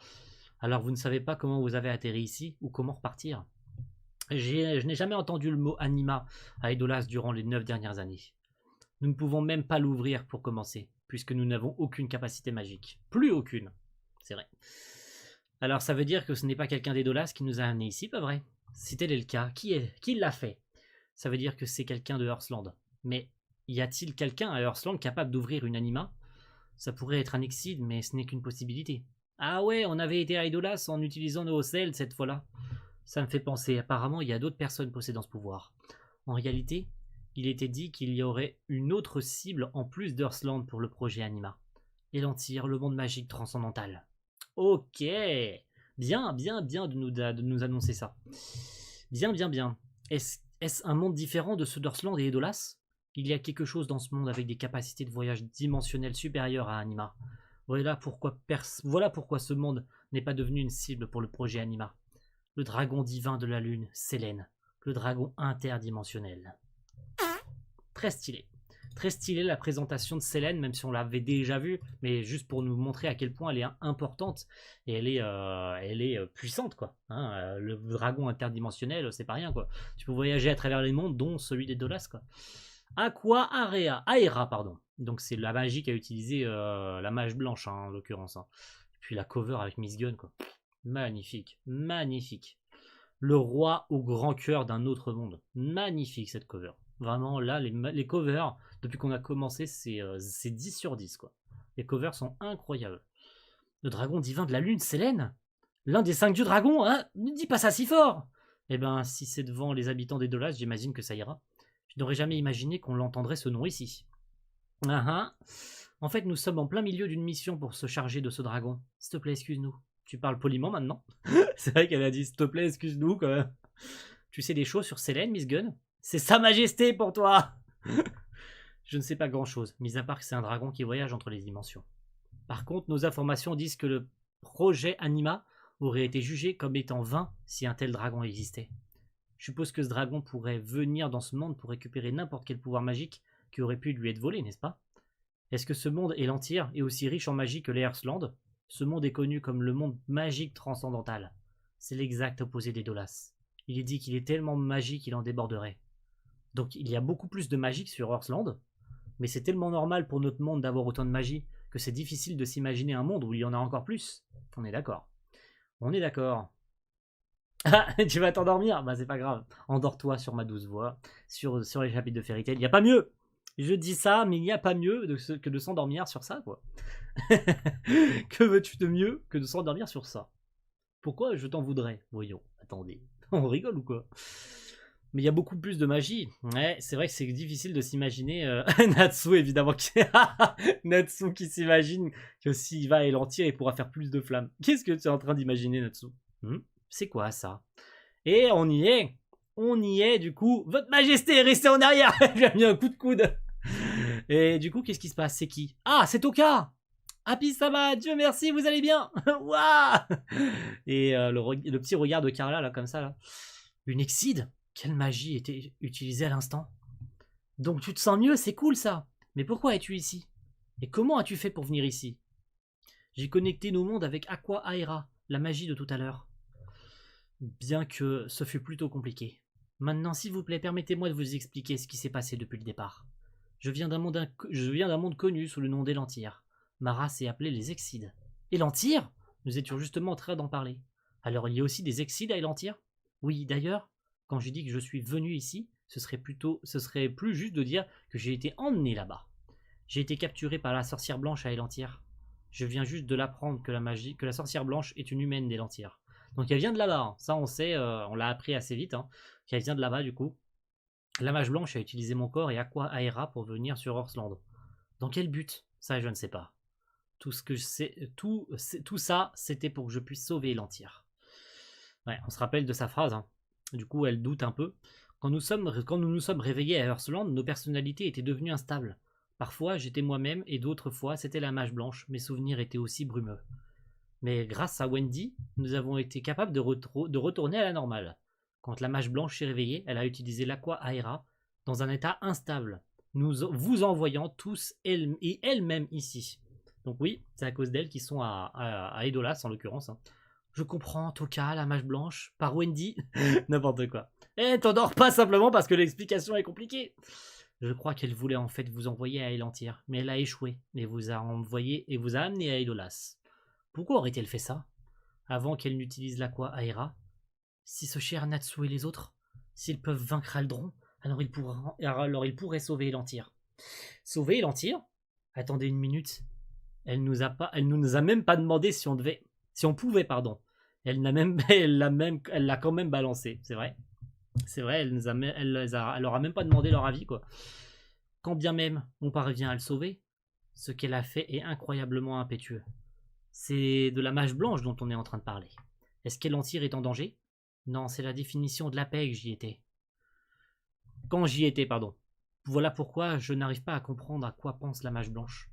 Alors vous ne savez pas comment vous avez atterri ici ou comment repartir. Je n'ai jamais entendu le mot anima à Edolas durant les 9 dernières années. Nous ne pouvons même pas l'ouvrir pour commencer, puisque nous n'avons aucune capacité magique. Plus aucune. C'est vrai. Alors ça veut dire que ce n'est pas quelqu'un d'Edolas qui nous a amenés ici, pas vrai? Si tel est le cas, qui l'a fait? Ça veut dire que c'est quelqu'un de Hearthland. Mais y a-t-il quelqu'un à Hearthland capable d'ouvrir une anima? Ça pourrait être un Exide, mais ce n'est qu'une possibilité. Ah ouais, on avait été à Edolas en utilisant nos Ocel cette fois-là. Ça me fait penser, apparemment il y a d'autres personnes possédant ce pouvoir. En réalité, il était dit qu'il y aurait une autre cible en plus d'Hearthland pour le projet Anima. Elantyr, le monde magique transcendantal. Ok, bien de nous annoncer ça. Bien. Est-ce un monde différent de ceux d'Hearthland et Edolas? Il y a quelque chose dans ce monde avec des capacités de voyage dimensionnelles supérieures à Anima. Voilà pourquoi ce monde n'est pas devenu une cible pour le projet Anima. Le dragon divin de la lune, Selene, le dragon interdimensionnel. Très stylé. Très stylé la présentation de Selene, même si on l'avait déjà vue, mais juste pour nous montrer à quel point elle est importante et elle est puissante, quoi. Hein, le dragon interdimensionnel, c'est pas rien, quoi. Tu peux voyager à travers les mondes, dont celui des Dolas, quoi. Aera, pardon. Donc c'est la magie qu'a utilisé la mage blanche, hein, en l'occurrence. Hein. Et puis la cover avec Miss Gunn, quoi. Magnifique. Le roi au grand cœur d'un autre monde. Magnifique cette cover. Vraiment, là, les covers, depuis qu'on a commencé, c'est 10 sur 10, quoi. Les covers sont incroyables. Le dragon divin de la lune, Selene? L'un des 5 dieux dragons, hein? Ne dis pas ça si fort! Eh ben, si c'est devant les habitants des Dolas, j'imagine que ça ira. Je n'aurais jamais imaginé qu'on l'entendrait ce nom ici. En fait, nous sommes en plein milieu d'une mission pour se charger de ce dragon. S'il te plaît, excuse-nous. Tu parles poliment maintenant? C'est vrai qu'elle a dit s'il te plaît, excuse-nous quand même. Tu sais des choses sur Selene, Miss Gunn? C'est sa majesté pour toi. Je ne sais pas grand-chose, mis à part que c'est un dragon qui voyage entre les dimensions. Par contre, nos informations disent que le projet Anima aurait été jugé comme étant vain si un tel dragon existait. Je suppose que ce dragon pourrait venir dans ce monde pour récupérer n'importe quel pouvoir magique qui aurait pu lui être volé, n'est-ce pas? Est-ce que ce monde Elantyr est aussi riche en magie que les Hearthland? Ce monde est connu comme le monde magique transcendantal. C'est l'exact opposé des Dolas. Il est dit qu'il est tellement magique qu'il en déborderait. Donc il y a beaucoup plus de magie que sur Hearthland, mais c'est tellement normal pour notre monde d'avoir autant de magie que c'est difficile de s'imaginer un monde où il y en a encore plus. On est d'accord. Ah, tu vas t'endormir? Bah c'est pas grave. Endors-toi sur ma douce voix, sur les chapitres de Fairy Tail. Il n'y a pas mieux. Je dis ça, mais il n'y a pas mieux que de s'endormir sur ça, quoi. Que veux-tu de mieux que de s'endormir sur ça? Pourquoi je t'en voudrais? Voyons, attendez. On rigole ou quoi? Mais il y a beaucoup plus de magie. Ouais, c'est vrai que c'est difficile de s'imaginer. Natsu, évidemment. Natsu qui s'imagine que s'il va à Elantyr, il pourra faire plus de flammes. Qu'est-ce que tu es en train d'imaginer, Natsu? C'est quoi ça? Et on y est, du coup. Votre Majesté, restez en arrière. J'ai mis un coup de coude. Et du coup, qu'est-ce qui se passe? C'est qui? Ah, c'est Toka! Happy-sama, Dieu merci, vous allez bien. Waouh. Et le petit regard de Carla, là, comme ça, là. Une Exide? Quelle magie était utilisée à l'instant? Donc tu te sens mieux, c'est cool ça. Mais pourquoi es-tu ici? Et comment as-tu fait pour venir ici? J'ai connecté nos mondes avec Aqua Aera, la magie de tout à l'heure. Bien que ce fut plutôt compliqué. Maintenant, s'il vous plaît, permettez-moi de vous expliquer ce qui s'est passé depuis le départ. Je viens d'un monde connu sous le nom d'Elantyr. Ma race est appelée les Exides. Elantyr? Nous étions justement en train d'en parler. Alors il y a aussi des Exides à Elantyr? Oui, d'ailleurs, quand j'ai dit que je suis venu ici, ce serait plus juste de dire que j'ai été emmené là-bas. J'ai été capturé par la sorcière blanche à Elantyr. Je viens juste de l'apprendre que la sorcière blanche est une humaine d'Elantyr. Donc elle vient de là-bas, hein. Ça on sait, on l'a appris assez vite, hein, qu'elle vient de là-bas du coup. La mage blanche a utilisé mon corps et Aqua Aera pour venir sur Hearthland. Dans quel but? Ça je ne sais pas. Tout ce que je sais, tout ça, c'était pour que je puisse sauver Elantyr. Ouais, on se rappelle de sa phrase, hein. Du coup, elle doute un peu. Quand nous nous sommes réveillés à Hearthland, nos personnalités étaient devenues instables. Parfois, j'étais moi-même, et d'autres fois, c'était la mage blanche. Mes souvenirs étaient aussi brumeux. Mais grâce à Wendy, nous avons été capables de retourner à la normale. Quand la mage blanche s'est réveillée, elle a utilisé l'Aqua Aera dans un état instable, vous envoyant tous et elle-même ici. Donc oui, c'est à cause d'elle qu'ils sont à Edolas en l'occurrence. Hein. Je comprends, Toka, la mage blanche, par Wendy, n'importe quoi. Eh, t'endors pas simplement parce que l'explication est compliquée. Je crois qu'elle voulait en fait vous envoyer à Elantir, mais elle a échoué et vous a envoyé et vous a amené à Edolas. Pourquoi aurait-elle fait ça avant qu'elle n'utilise l'aqua Aera? Si ce cher Natsu et les autres, s'ils peuvent vaincre Aldron, alors ils pourraient sauver Elantir. Sauver Elantir? Attendez une minute. Elle nous a même pas demandé si on pouvait, pardon. Elle l'a quand même balancé, c'est vrai. C'est vrai, elle leur a même pas demandé leur avis, quoi. Quand bien même on parvient à le sauver, ce qu'elle a fait est incroyablement impétueux. C'est de la mage blanche dont on est en train de parler. Est-ce qu'Elantir est en danger? Non, c'est la définition de la paix que j'y étais. Quand j'y étais, pardon. Voilà pourquoi je n'arrive pas à comprendre à quoi pense la mage blanche.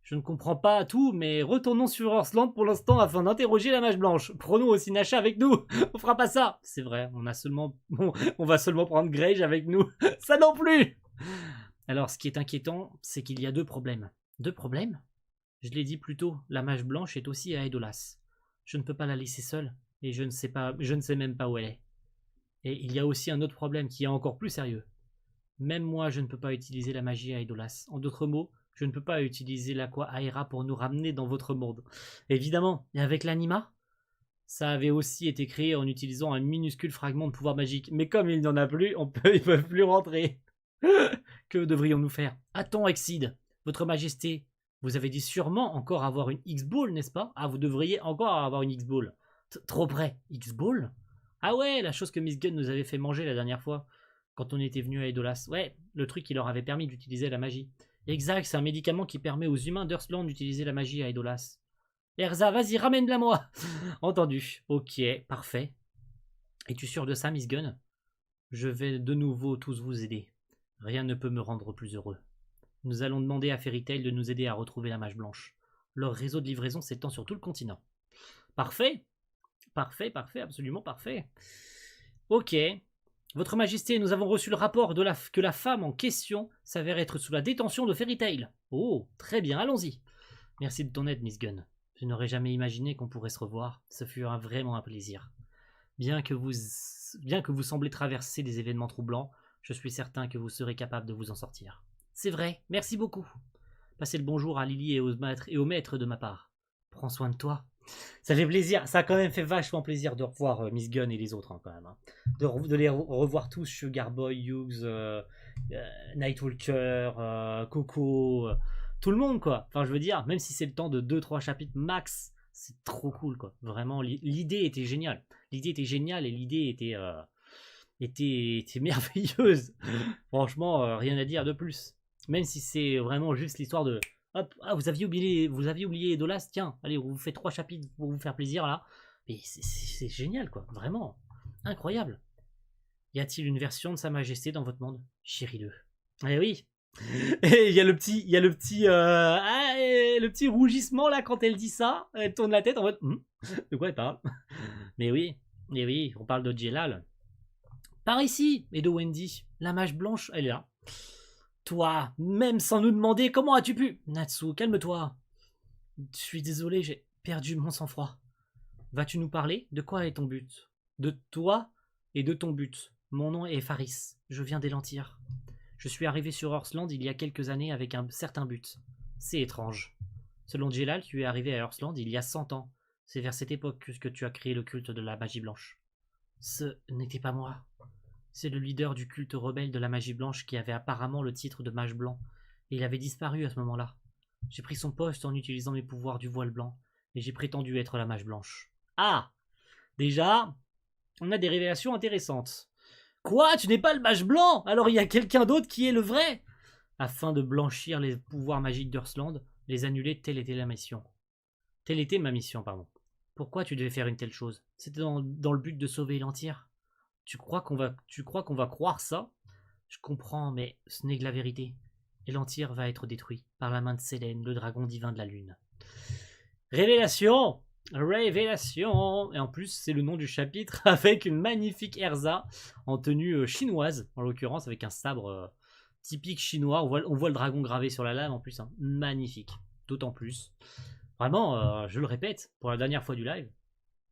Je ne comprends pas tout, mais retournons sur Horsland pour l'instant afin d'interroger la mage blanche. Prenons aussi Nasha avec nous. On fera pas ça. C'est vrai, on va seulement prendre Grage avec nous. Ça non plus. Alors, ce qui est inquiétant, c'est qu'il y a deux problèmes. Deux problèmes? Je l'ai dit plus tôt, la mage blanche est aussi à Edolas. Je ne peux pas la laisser seule, et je ne sais même pas où elle est. Et il y a aussi un autre problème qui est encore plus sérieux. Même moi, je ne peux pas utiliser la magie à Edolas. En d'autres mots, je ne peux pas utiliser l'aqua Aera pour nous ramener dans votre monde. Évidemment, et avec l'anima, ça avait aussi été créé en utilisant un minuscule fragment de pouvoir magique. Mais comme il n'y en a plus, ils peuvent plus rentrer. Que devrions-nous faire? Attends, Exide, votre majesté, vous avez dit sûrement encore avoir une X-Ball, n'est-ce pas? Ah, vous devriez encore avoir une X-Ball. Trop près. X-Ball? Ah ouais, la chose que Miss Gunn nous avait fait manger la dernière fois, quand on était venu à Edolas. Ouais, le truc qui leur avait permis d'utiliser la magie. Exact, c'est un médicament qui permet aux humains d'Earthland d'utiliser la magie à Edolas. Erza, vas-y, ramène-la moi. Entendu. Ok, parfait. Es-tu sûr de ça, Miss Gunn? Je vais de nouveau tous vous aider. Rien ne peut me rendre plus heureux. Nous allons demander à Fairy Tail de nous aider à retrouver la mage blanche. Leur réseau de livraison s'étend sur tout le continent. Parfait. Parfait, absolument parfait. Ok. Votre Majesté, nous avons reçu le rapport que la femme en question s'avère être sous la détention de Fairy Tail. Oh, très bien, allons-y. Merci de ton aide, Miss Gunn. Je n'aurais jamais imaginé qu'on pourrait se revoir. Ce fut vraiment un plaisir. Bien que vous semblez traverser des événements troublants, je suis certain que vous serez capable de vous en sortir. C'est vrai, merci beaucoup. Passez le bonjour à Lily et au maître de ma part. Prends soin de toi. Ça fait plaisir, ça a quand même fait vachement plaisir de revoir Miss Gunn et les autres hein, quand même. Hein. De les revoir tous, Sugar Boy, Hughes, Nightwalker, Coco, tout le monde quoi. Enfin je veux dire, même si c'est le temps de 2-3 chapitres max, c'est trop cool quoi. Vraiment, l'idée était géniale. L'idée était géniale et l'idée était merveilleuse. Franchement, rien à dire de plus. Même si c'est vraiment juste l'histoire de hop, ah, vous aviez oublié Edolas, tiens, allez, on vous fait 3 chapitres pour vous faire plaisir là. Mais c'est génial quoi, vraiment. Incroyable. Y a-t-il une version de Sa Majesté dans votre monde? Chérie 2. Eh oui. Et il y a le petit rougissement là quand elle dit ça. Elle tourne la tête en mode de quoi elle parle? Mais oui, on parle de Jelal. Par ici, et de Wendy. La mage blanche, elle est là. Toi, même sans nous demander, comment as-tu pu? Natsu, calme-toi. Je suis désolé, j'ai perdu mon sang-froid. Vas-tu nous parler? De quoi est ton but? De toi et de ton but. Mon nom est Faris. Je viens d'Elantir. Je suis arrivé sur Earthland il y a quelques années avec un certain but. C'est étrange. Selon Jelal, tu es arrivé à Earthland il y a 100 ans. C'est vers cette époque que tu as créé le culte de la magie blanche. Ce n'était pas moi. C'est le leader du culte rebelle de la magie blanche qui avait apparemment le titre de mage blanc. Et il avait disparu à ce moment-là. J'ai pris son poste en utilisant mes pouvoirs du voile blanc. Et j'ai prétendu être la mage blanche. Ah! Déjà, on a des révélations intéressantes. Quoi? Tu n'es pas le mage blanc? Alors il y a quelqu'un d'autre qui est le vrai? Afin de blanchir les pouvoirs magiques d'Earthland, les annuler, telle était la mission. Telle était ma mission, pardon. Pourquoi tu devais faire une telle chose? C'était dans le but de sauver Elantir. Tu crois qu'on va croire ça? Je comprends, mais ce n'est que la vérité. Elantir va être détruit par la main de Sélène, le dragon divin de la lune. Révélation! Révélation. Et en plus, c'est le nom du chapitre avec une magnifique Erza en tenue chinoise, en l'occurrence, avec un sabre typique chinois. On voit le dragon gravé sur la lame en plus. Hein. Magnifique. D'autant plus. Vraiment, je le répète, pour la dernière fois du live,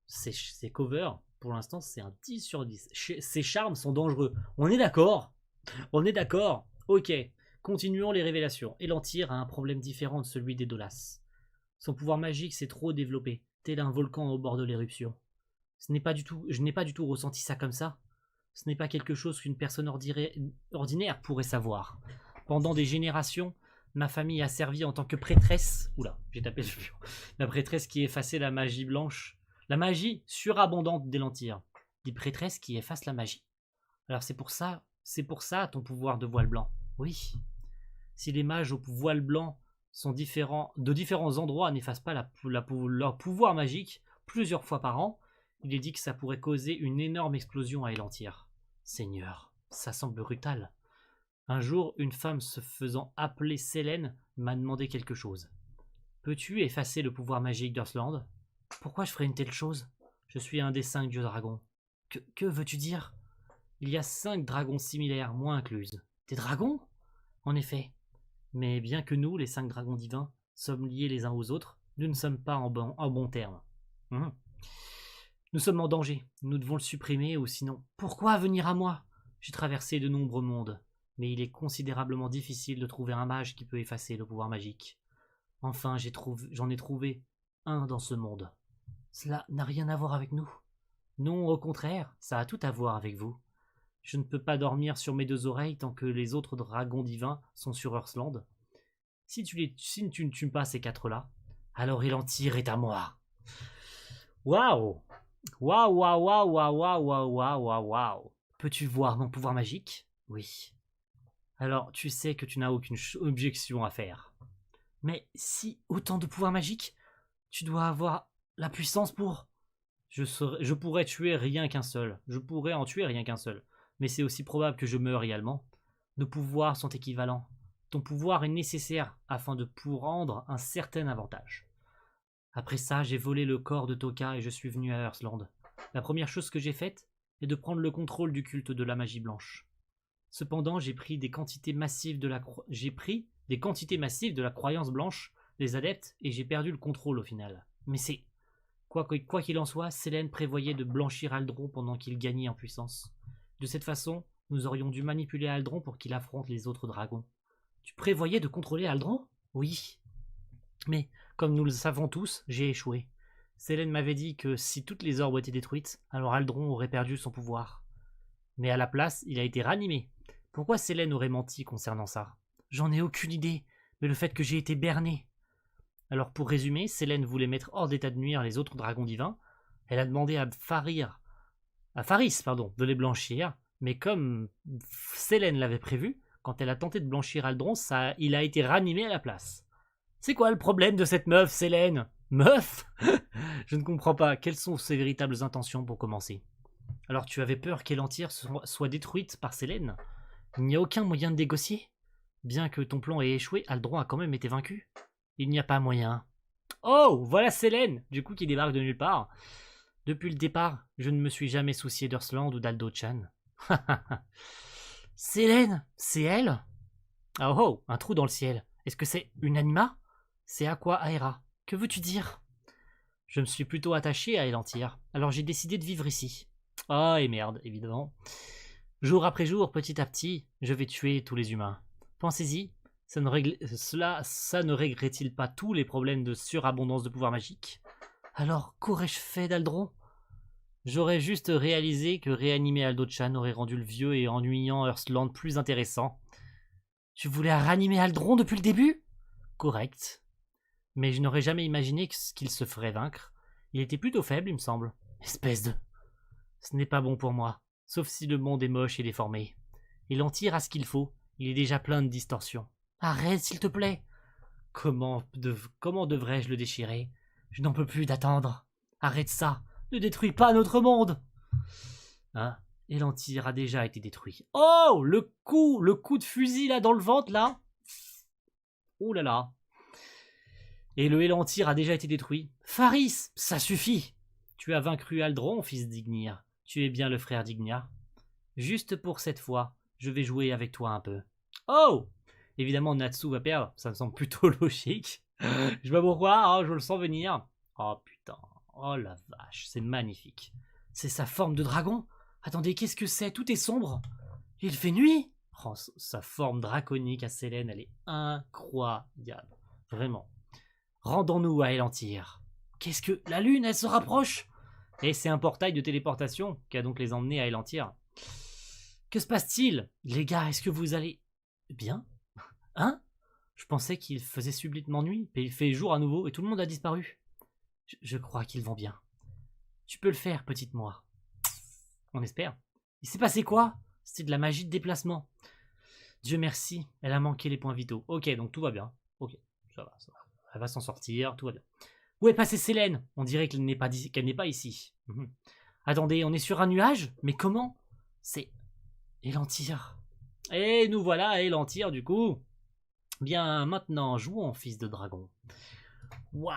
ces covers, pour l'instant, c'est un 10 sur 10. Ces charmes sont dangereux. On est d'accord? On est d'accord? Ok. Continuons les révélations. Elantyr a un problème différent de celui d'Edolas. Son pouvoir magique s'est trop développé, tel un volcan au bord de l'éruption. Je n'ai pas du tout ressenti ça comme ça. Ce n'est pas quelque chose qu'une personne ordinaire pourrait savoir. Pendant des générations, ma famille a servi en tant que prêtresse. Oula, j'ai tapé le mur. La prêtresse qui effaçait la magie blanche. La magie surabondante d'Elantyr. Des prêtresses qui effacent la magie. Alors c'est pour ça ton pouvoir de voile blanc. Oui. Si les mages au voile blanc sont de différents endroits n'effacent pas leur pouvoir magique plusieurs fois par an, il est dit que ça pourrait causer une énorme explosion à Elantyr. Seigneur, ça semble brutal. Un jour, une femme se faisant appeler Selene m'a demandé quelque chose. Peux-tu effacer le pouvoir magique d'Earthland? Pourquoi je ferais une telle chose? Je suis un des 5 dieux dragons. Que veux-tu dire? Il y a 5 dragons similaires, moi incluse. Des dragons? En effet. Mais bien que nous, les 5 dragons divins, sommes liés les uns aux autres, nous ne sommes pas en bon terme. Nous sommes en danger, nous devons le supprimer ou sinon... Pourquoi venir à moi? J'ai traversé de nombreux mondes, mais il est considérablement difficile de trouver un mage qui peut effacer le pouvoir magique. Enfin, j'en ai trouvé un dans ce monde. Cela n'a rien à voir avec nous. Non, au contraire, ça a tout à voir avec vous. Je ne peux pas dormir sur mes 2 oreilles tant que les autres dragons divins sont sur Earthland. Si tu ne tues pas ces 4-là, alors Elantyr est à moi. Waouh! Waouh, waouh, waouh, waouh, waouh, waouh, waouh, waouh. Peux-tu voir mon pouvoir magique? Oui. Alors, tu sais que tu n'as aucune objection à faire. Mais si autant de pouvoir magique, tu dois avoir la puissance pour... Je pourrais tuer rien qu'un seul. Je pourrais en tuer rien qu'un seul. Mais c'est aussi probable que je meure également. Nos pouvoirs sont équivalents. Ton pouvoir est nécessaire afin de prendre un certain avantage. Après ça, j'ai volé le corps de Toka et je suis venu à Earthland. La première chose que j'ai faite est de prendre le contrôle du culte de la magie blanche. Cependant, j'ai pris des quantités massives de la croyance blanche des adeptes et j'ai perdu le contrôle au final. Mais c'est... Quoi qu'il en soit, Selene prévoyait de blanchir Aldron pendant qu'il gagnait en puissance. De cette façon, nous aurions dû manipuler Aldron pour qu'il affronte les autres dragons. Tu prévoyais de contrôler Aldron? Oui. Mais, comme nous le savons tous, j'ai échoué. Selene m'avait dit que si toutes les orbes étaient détruites, alors Aldron aurait perdu son pouvoir. Mais à la place, il a été ranimé. Pourquoi Selene aurait menti concernant ça? J'en ai aucune idée, mais le fait que j'ai été berné. Alors pour résumer, Selene voulait mettre hors d'état de nuire les autres dragons divins. Elle a demandé à Faris, de les blanchir, mais comme Selene l'avait prévu, quand elle a tenté de blanchir Aldron, il a été ranimé à la place. C'est quoi le problème de cette meuf, Selene? Meuf? Je ne comprends pas. Quelles sont ses véritables intentions pour commencer? Alors tu avais peur qu'Elantyr soit détruite par Selene? Il n'y a aucun moyen de négocier? Bien que ton plan ait échoué, Aldron a quand même été vaincu. Il n'y a pas moyen. Oh, voilà Selene, du coup qui débarque de nulle part. Depuis le départ, je ne me suis jamais soucié d'Earthland ou d'Aldo-chan. Selene, c'est elle? Oh oh, un trou dans le ciel. Est-ce que c'est une anima? C'est Aqua Aera. Que veux-tu dire? Je me suis plutôt attaché à Elantyr, alors j'ai décidé de vivre ici. Ah, et merde, évidemment. Jour après jour, petit à petit, je vais tuer tous les humains. Pensez-y, ça ne réglerait-il pas tous les problèmes de surabondance de pouvoir magique? Alors, qu'aurais-je fait d'Aldron? J'aurais juste réalisé que réanimer Aldo-chan aurait rendu le vieux et ennuyant Earthland plus intéressant. Tu voulais ranimer Aldron depuis le début? Correct. Mais je n'aurais jamais imaginé qu'il se ferait vaincre. Il était plutôt faible, il me semble. Espèce de... Ce n'est pas bon pour moi, sauf si le monde est moche et déformé. Elantyr a ce qu'il faut, il est déjà plein de distorsions. Arrête, s'il te plaît. Comment devrais-je le déchirer? Je n'en peux plus d'attendre. Arrête ça, ne détruis pas notre monde. Hein? Elantyr a déjà été détruit. Oh, le coup de fusil là dans le ventre là. Oh là là. Et le Elantyr a déjà été détruit. Faris, ça suffit. Tu as vaincu Aldron, fils d'Ignir. Tu es bien le frère d'Ignir. Juste pour cette fois, je vais jouer avec toi un peu. Oh! Évidemment, Natsu va perdre. Ça me semble plutôt logique. Je sais pas pourquoi, je le sens venir. Oh putain. Oh la vache, c'est magnifique. C'est sa forme de dragon? Attendez, qu'est-ce que c'est? Tout est sombre. Il fait nuit? Oh, sa forme draconique à Sélène, elle est incroyable. Vraiment. Rendons-nous à Elantyr. Qu'est-ce que... La lune, elle se rapproche? Et c'est un portail de téléportation qui a donc les emmenés à Elantyr. Que se passe-t-il? Les gars, est-ce que vous allez... bien? Hein? Je pensais qu'il faisait subitement nuit, mais il fait jour à nouveau et tout le monde a disparu. Je crois qu'ils vont bien. Tu peux le faire, petite moi. On espère. Il s'est passé quoi? C'était de la magie de déplacement. Dieu merci, elle a manqué les points vitaux. Ok, donc tout va bien. Ok, ça va, ça va. Elle va s'en sortir, tout va bien. Où est passée Sélène? On dirait qu'elle n'est pas ici. Attendez, on est sur un nuage? Mais comment? C'est Elantyr. Et nous voilà à Elantyr du coup. Bien, maintenant, jouons, fils de dragon. Waouh,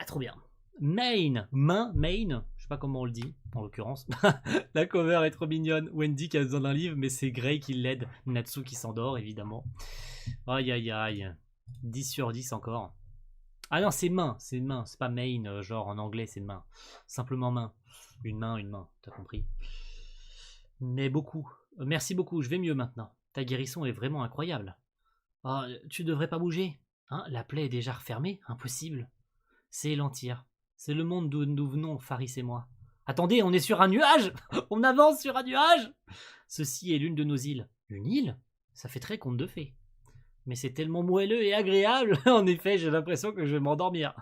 trop bien. Main, je sais pas comment on le dit, en l'occurrence. La cover est trop mignonne. Wendy qui a besoin d'un livre, mais c'est Grey qui l'aide. Natsu qui s'endort, évidemment. Aïe, aïe, aïe. 10 sur 10 encore. Ah non, c'est main, c'est pas main, genre en anglais, c'est main. Simplement main. Une main, t'as compris. Mais beaucoup. Merci beaucoup, je vais mieux maintenant. Ta guérison est vraiment incroyable. Oh, tu devrais pas bouger. Hein, la plaie est déjà refermée, impossible. C'est Elantyr. C'est le monde d'où nous venons, Faris et moi. Attendez, on est sur un nuage. On avance sur un nuage. Ceci est l'une de nos îles. Une île? Ça fait très conte de fées. Mais c'est tellement moelleux et agréable. En effet, j'ai l'impression que je vais m'endormir.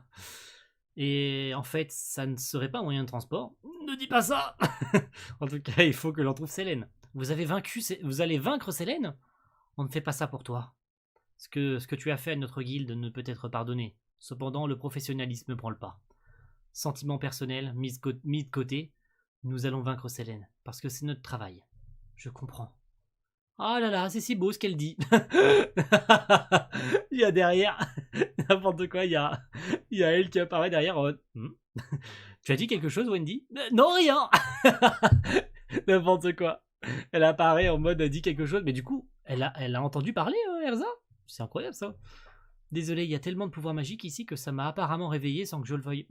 Et en fait, ça ne serait pas un moyen de transport. Ne dis pas ça. En tout cas, il faut que l'on trouve Sélène. Vous allez vaincre Sélène? On ne fait pas ça pour toi. Ce que tu as fait à notre guilde ne peut être pardonné. Cependant, le professionnalisme prend le pas. Sentiment personnel mis de côté, nous allons vaincre Sélène, parce que c'est notre travail. Je comprends. Ah là là, c'est si beau ce qu'elle dit. Il y a derrière, n'importe quoi, il y a elle qui apparaît derrière. Tu as dit quelque chose, Wendy? Non, rien. N'importe quoi. Elle apparaît en mode dit quelque chose, mais du coup, elle a entendu parler, Erza? C'est incroyable ça. Désolé, il y a tellement de pouvoirs magiques ici que ça m'a apparemment réveillé sans que je le veuille.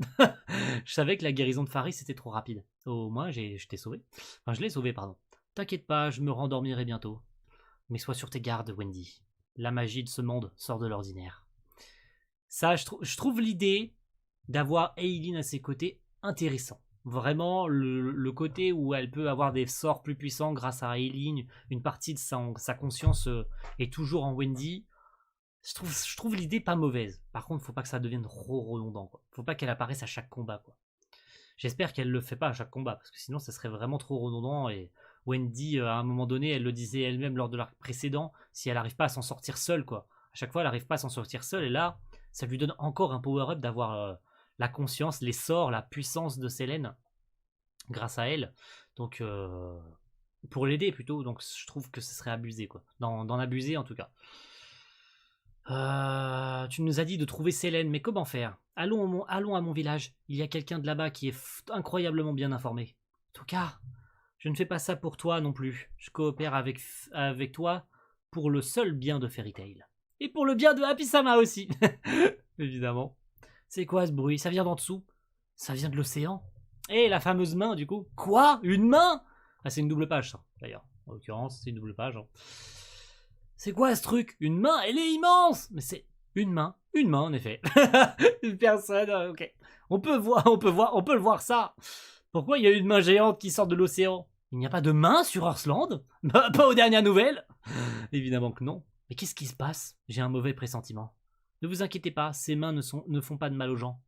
Je savais que la guérison de Faris était trop rapide. Au moins, je t'ai sauvé. Enfin, je l'ai sauvé, pardon. T'inquiète pas, je me rendormirai bientôt. Mais sois sur tes gardes, Wendy. La magie de ce monde sort de l'ordinaire. Ça, je trouve l'idée d'avoir Eileen à ses côtés intéressant. Vraiment, le côté où elle peut avoir des sorts plus puissants grâce à Eileen, une partie de sa conscience est toujours en Wendy. Je trouve l'idée pas mauvaise. Par contre, faut pas que ça devienne trop redondant, quoi. Faut pas qu'elle apparaisse à chaque combat, quoi. J'espère qu'elle le fait pas à chaque combat, parce que sinon ça serait vraiment trop redondant. Et Wendy, à un moment donné, elle le disait elle-même lors de l'arc précédent, si elle arrive pas à s'en sortir seule, quoi. À chaque fois, elle arrive pas à s'en sortir seule, et là, ça lui donne encore un power-up d'avoir la conscience, les sorts, la puissance de Sélène, grâce à elle. Donc, pour l'aider plutôt, donc je trouve que ce serait abusé, quoi. D'en abuser, en tout cas. Tu nous as dit de trouver Sélène, mais comment faire? Allons à mon village. Il y a quelqu'un de là-bas qui est incroyablement bien informé. En tout cas, je ne fais pas ça pour toi non plus. Je coopère avec toi pour le seul bien de Fairy Tail. Et pour le bien de Happy Sama aussi. Évidemment. C'est quoi ce bruit? Ça vient d'en dessous? Ça vient de l'océan? Et la fameuse main, du coup? Quoi? Une main? Ah, c'est une double page, ça, d'ailleurs. En l'occurrence, c'est une double page. Hein. C'est quoi ce truc? Une main? Elle est immense! Mais c'est une main en effet. Une personne, ok. On peut le voir ça. Pourquoi il y a une main géante qui sort de l'océan? Il n'y a pas de main sur Earthland? Pas aux dernières nouvelles? Évidemment que non. Mais qu'est-ce qui se passe? J'ai un mauvais pressentiment. Ne vous inquiétez pas, ces mains ne font pas de mal aux gens.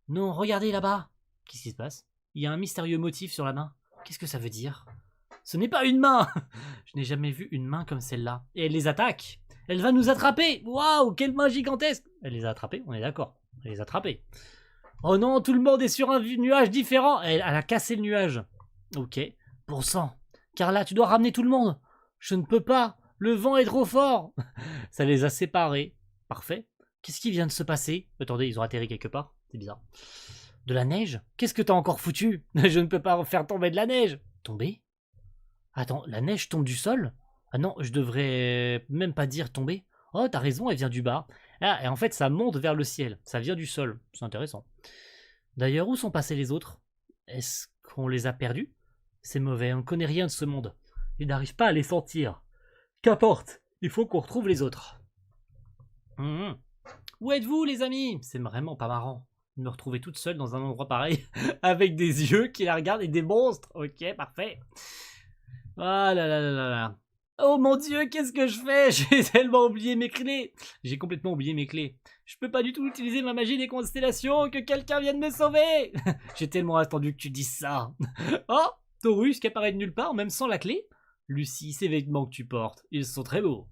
Non, regardez là-bas. Qu'est-ce qui se passe? Il y a un mystérieux motif sur la main. Qu'est-ce que ça veut dire? Ce n'est pas une main! Je n'ai jamais vu une main comme celle-là. Et elle les attaque. Elle va nous attraper. Waouh, quelle main gigantesque! Elle les a attrapés, on est d'accord. Elle les a attrapés. Oh non, tout le monde est sur un nuage différent. Elle a cassé le nuage. Ok. Bon sang. Carla, tu dois ramener tout le monde. Je ne peux pas. Le vent est trop fort. Ça les a séparés. Parfait. Qu'est-ce qui vient de se passer? Attendez, ils ont atterri quelque part. C'est bizarre. De la neige? Qu'est-ce que t'as encore foutu? Je ne peux pas faire tomber de la neige. Tomber? Attends, la neige tombe du sol? Ah non, je devrais même pas dire tomber. Oh, t'as raison, elle vient du bas. Ah, et en fait, ça monte vers le ciel. Ça vient du sol. C'est intéressant. D'ailleurs, où sont passés les autres? Est-ce qu'on les a perdus? C'est mauvais, on ne connaît rien de ce monde. Il n'arrive pas à les sentir. Qu'importe, il faut qu'on retrouve les autres. Mmh. Où êtes-vous, les amis? C'est vraiment pas marrant de me retrouver toute seule dans un endroit pareil, avec des yeux qui la regardent et des monstres. Ok, parfait. Ah là là là là là. Oh mon dieu, qu'est-ce que je fais? J'ai tellement oublié mes clés. J'ai complètement oublié mes clés. Je peux pas du tout utiliser ma magie des constellations, que quelqu'un vienne me sauver. J'ai tellement attendu que tu dises ça. Oh, Taurus qui apparaît de nulle part, même sans la clé. Lucie, ces vêtements que tu portes, ils sont très beaux.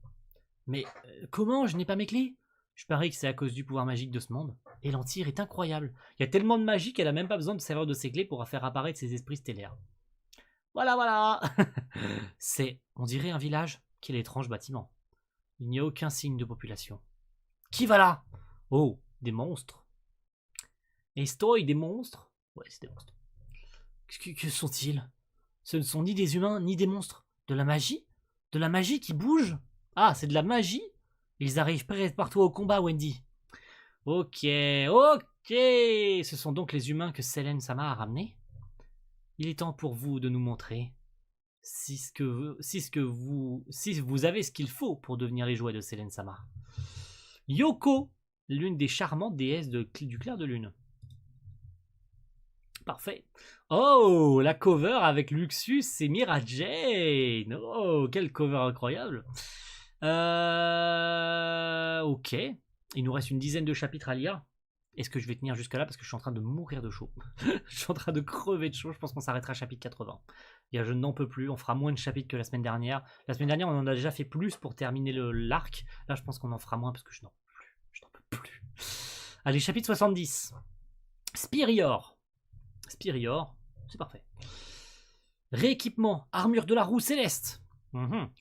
Mais comment je n'ai pas mes clés? Je parie que c'est à cause du pouvoir magique de ce monde. Et l'Empire est incroyable. Il y a tellement de magie qu'elle a même pas besoin de servir de ses clés pour faire apparaître ses esprits stellaires. Voilà, voilà. C'est, on dirait un village. Quel étrange bâtiment. Il n'y a aucun signe de population. Qui va là? Oh, des monstres. Estoy, des monstres? Ouais, c'est des monstres. Que sont-ils? Ce ne sont ni des humains, ni des monstres. De la magie? De la magie qui bouge? Ah, c'est de la magie? Ils arrivent près partout au combat, Wendy. Ok, ok. Ce sont donc les humains que Selene Sama a ramenés? Il est temps pour vous de nous montrer si vous avez ce qu'il faut pour devenir les jouets de Selene Sama. Yoko, l'une des charmantes déesses du clair de lune. Parfait. Oh, la cover avec Luxus et Mira Jane. Oh, quelle cover incroyable. Ok. Il nous reste une dizaine de chapitres à lire. Est-ce que je vais tenir jusqu'à là parce que je suis en train de mourir de chaud. Je suis en train de crever de chaud. Je pense qu'on s'arrêtera à chapitre 80. Et je n'en peux plus. On fera moins de chapitres que la semaine dernière. La semaine dernière, on en a déjà fait plus pour terminer l'arc. Là, je pense qu'on en fera moins parce que je n'en peux plus. Je n'en peux plus. Allez, chapitre 70. Spirior. Spirior, c'est parfait. Rééquipement, armure de la roue céleste.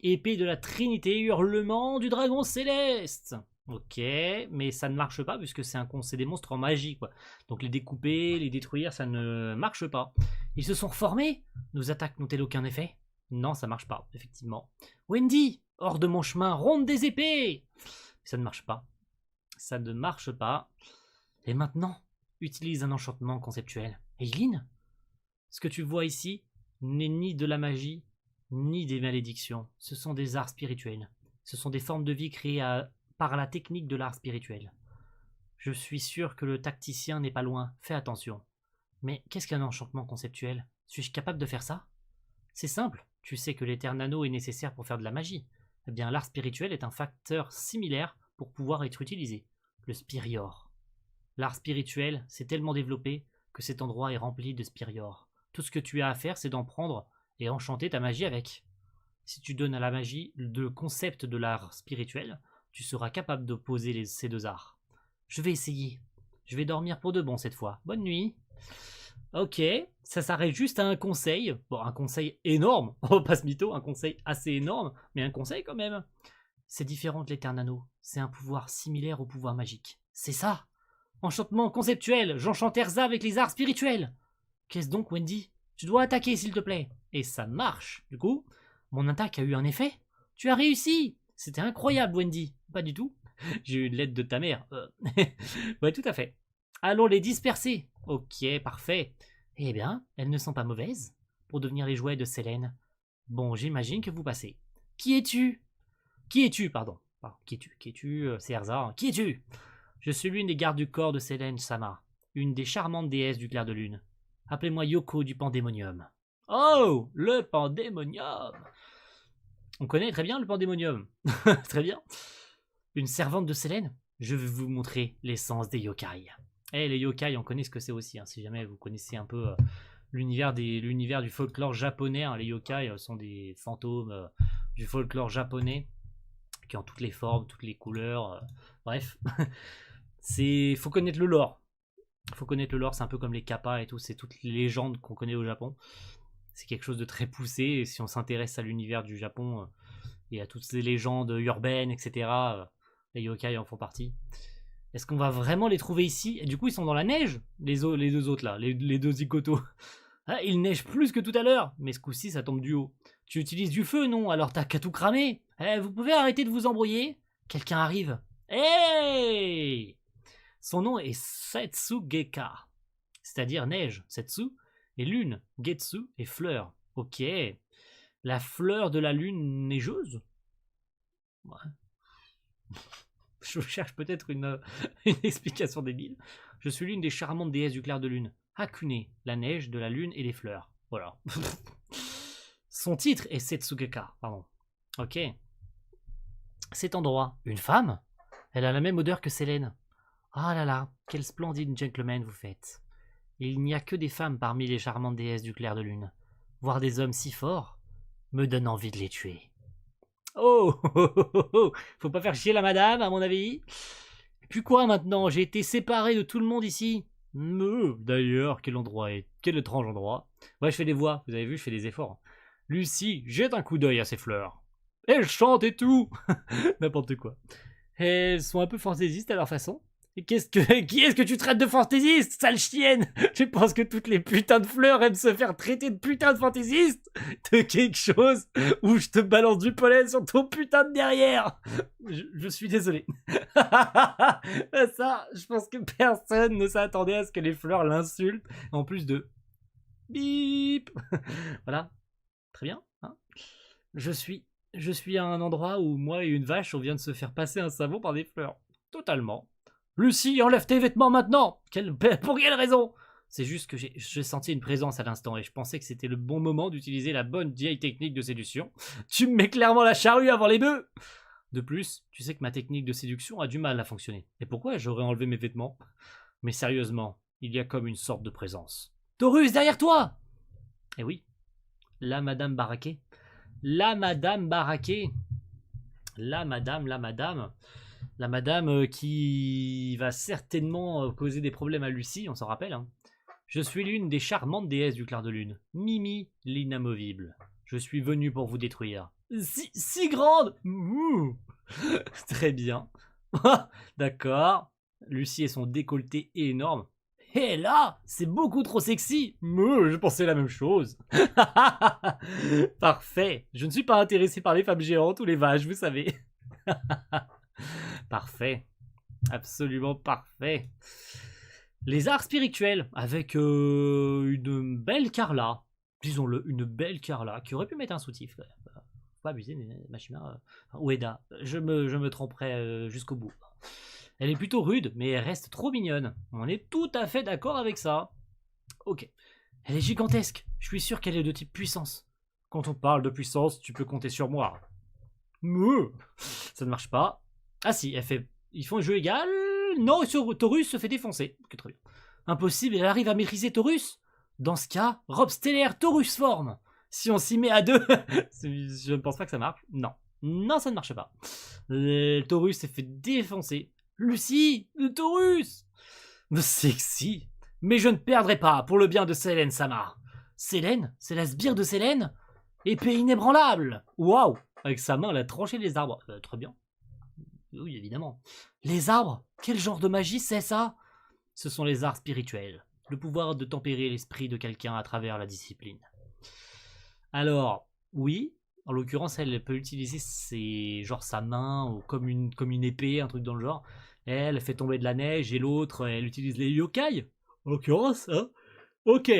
Épée de la Trinité, hurlement du dragon céleste. Ok, mais ça ne marche pas puisque c'est des monstres en magie, quoi. Donc les découper, les détruire, ça ne marche pas. Ils se sont reformés. Nos attaques n'ont-elles aucun effet? Non, ça marche pas, effectivement. Wendy, hors de mon chemin, ronde des épées. Ça ne marche pas. Ça ne marche pas. Et maintenant, utilise un enchantement conceptuel. Eileen, ce que tu vois ici n'est ni de la magie, ni des malédictions. Ce sont des arts spirituels. Ce sont des formes de vie créées par la technique de l'art spirituel. Je suis sûr que le tacticien n'est pas loin. Fais attention. Mais qu'est-ce qu'un enchantement conceptuel? Suis-je capable de faire ça? C'est simple. Tu sais que l'éternano est nécessaire pour faire de la magie. Eh bien, l'art spirituel est un facteur similaire pour pouvoir être utilisé. Le spirior. L'art spirituel s'est tellement développé que cet endroit est rempli de spirior. Tout ce que tu as à faire, c'est d'en prendre et enchanter ta magie avec. Si tu donnes à la magie le concept de l'art spirituel, tu seras capable d'opposer ces deux arts. Je vais essayer. Je vais dormir pour de bon cette fois. Bonne nuit. Ok, ça s'arrête juste à un conseil. Bon, un conseil énorme, on va pas se mytho, un conseil assez énorme, mais un conseil quand même. C'est différent de l'éternano. C'est un pouvoir similaire au pouvoir magique. C'est ça. Enchantement conceptuel, j'enchante Erza avec les arts spirituels. Qu'est-ce donc, Wendy? Tu dois attaquer, s'il te plaît. Et ça marche. Du coup, mon attaque a eu un effet. Tu as réussi. C'était incroyable, Wendy. Pas du tout. J'ai eu l'aide de ta mère. Ouais, tout à fait. Allons les disperser. Ok, parfait. Eh bien, elles ne sont pas mauvaises pour devenir les jouets de Selene. Bon, j'imagine que vous passez. Qui es-tu? Qui es-tu, pardon. Qui es-tu? C'est Erza. Hein. Qui es-tu? Je suis l'une des gardes du corps de Selene Sama, une des charmantes déesses du clair de lune. Appelez-moi Yoko du Pandémonium. Oh, le Pandémonium! On connaît très bien le Pandémonium. Très bien. Une servante de Selene? Je vais vous montrer l'essence des yokai. Eh, les yokai, on connaît ce que c'est aussi. Hein, si jamais vous connaissez un peu l'univers du folklore japonais, hein, les yokai sont des fantômes du folklore japonais qui ont toutes les formes, toutes les couleurs. Bref. Faut connaître le lore. Faut connaître le lore, c'est un peu comme les kappas et tout, c'est toutes les légendes qu'on connaît au Japon. C'est quelque chose de très poussé, et si on s'intéresse à l'univers du Japon et à toutes ces légendes urbaines, etc., les yokai en font partie. Est-ce qu'on va vraiment les trouver ici? Et du coup, ils sont dans la neige, les deux autres là, les deux zigotos. Ah, il neige plus que tout à l'heure, mais ce coup-ci, ça tombe du haut. Tu utilises du feu, non? Alors t'as qu'à tout cramer. Eh, vous pouvez arrêter de vous embrouiller? Quelqu'un arrive. Hey! Son nom est Setsugeka, c'est-à-dire neige, Setsu, et lune, Getsu, et fleur. Ok. La fleur de la lune neigeuse? Ouais. Je cherche peut-être une explication débile. Je suis l'une des charmantes déesses du clair de lune. Hakune, la neige, de la lune et des fleurs. Voilà. Son titre est Setsugeka, pardon. Ok. Cet endroit, une femme? Elle a la même odeur que Sélène. Ah là là, quel splendide gentleman vous faites. Il n'y a que des femmes parmi les charmantes déesses du clair de lune. Voir des hommes si forts me donne envie de les tuer. Oh, oh, oh, oh, oh. Faut pas faire chier la madame, à mon avis. Et puis quoi maintenant? J'ai été séparé de tout le monde ici. D'ailleurs, quel étrange endroit. Ouais, je fais des voix, vous avez vu, je fais des efforts. Lucie, jette un coup d'œil à ces fleurs. Elles chantent et tout. N'importe quoi. Elles sont un peu fantaisistes à leur façon. Et qui est-ce que tu traites de fantaisiste, sale chienne? Tu penses que toutes les putains de fleurs aiment se faire traiter de putain de fantaisiste? De quelque chose où je te balance du pollen sur ton putain de derrière. Je suis désolé. Ça, je pense que personne ne s'attendait à ce que les fleurs l'insultent. En plus de bip. Voilà. Très bien. Hein, je suis à un endroit où moi et une vache, on vient de se faire passer un savon par des fleurs. Totalement. Lucie, enlève tes vêtements maintenant. Pour quelle raison? C'est juste que j'ai senti une présence à l'instant et je pensais que c'était le bon moment d'utiliser la bonne vieille technique de séduction. Tu me mets clairement la charrue avant les bœufs. De plus, tu sais que ma technique de séduction a du mal à fonctionner. Et pourquoi j'aurais enlevé mes vêtements? Mais sérieusement, il y a comme une sorte de présence. Taurus, derrière toi! Eh oui, la madame Baraquet. La madame Baraquet. La madame qui va certainement causer des problèmes à Lucie, on s'en rappelle. Hein. Je suis l'une des charmantes déesses du clair de lune, Mimi l'inamovible. Je suis venue pour vous détruire. Si grande. Très bien. D'accord. Lucie et son décolleté énorme. Et là, c'est beaucoup trop sexy. Je pensais la même chose. Parfait. Je ne suis pas intéressé par les femmes géantes ou les vaches, vous savez. Parfait. Absolument parfait. Les arts spirituels, avec une belle Carla. Disons-le, une belle Carla, qui aurait pu mettre un soutif. Faut pas abuser, Machima. Ueda. Je me tromperai jusqu'au bout. Elle est plutôt rude, mais elle reste trop mignonne. On est tout à fait d'accord avec ça. Ok. Elle est gigantesque. Je suis sûr qu'elle est de type puissance. Quand on parle de puissance, tu peux compter sur moi. Ça ne marche pas. Ah si, ils font un jeu égal. Non, Taurus se fait défoncer. Ok, très bien. Impossible, elle arrive à maîtriser Taurus. Dans ce cas, robe stellaire Taurus forme. Si on s'y met à deux, je ne pense pas que ça marche. Non. Non, ça ne marche pas. Taurus s'est fait défoncer. Lucie, le Taurus. Sexy. Mais je ne perdrai pas pour le bien de Sélène Sama. Sélène? C'est la sbire de Sélène? Épée inébranlable. Waouh. Avec sa main, elle a tranché les arbres. Très bien. Oui, évidemment. Les arbres? Quel genre de magie c'est ça? Ce sont les arts spirituels. Le pouvoir de tempérer l'esprit de quelqu'un à travers la discipline. Alors, oui, en l'occurrence, elle peut utiliser genre sa main ou comme une épée, un truc dans le genre. Elle fait tomber de la neige et l'autre, elle utilise les yokai. En l'occurrence, hein. Ok.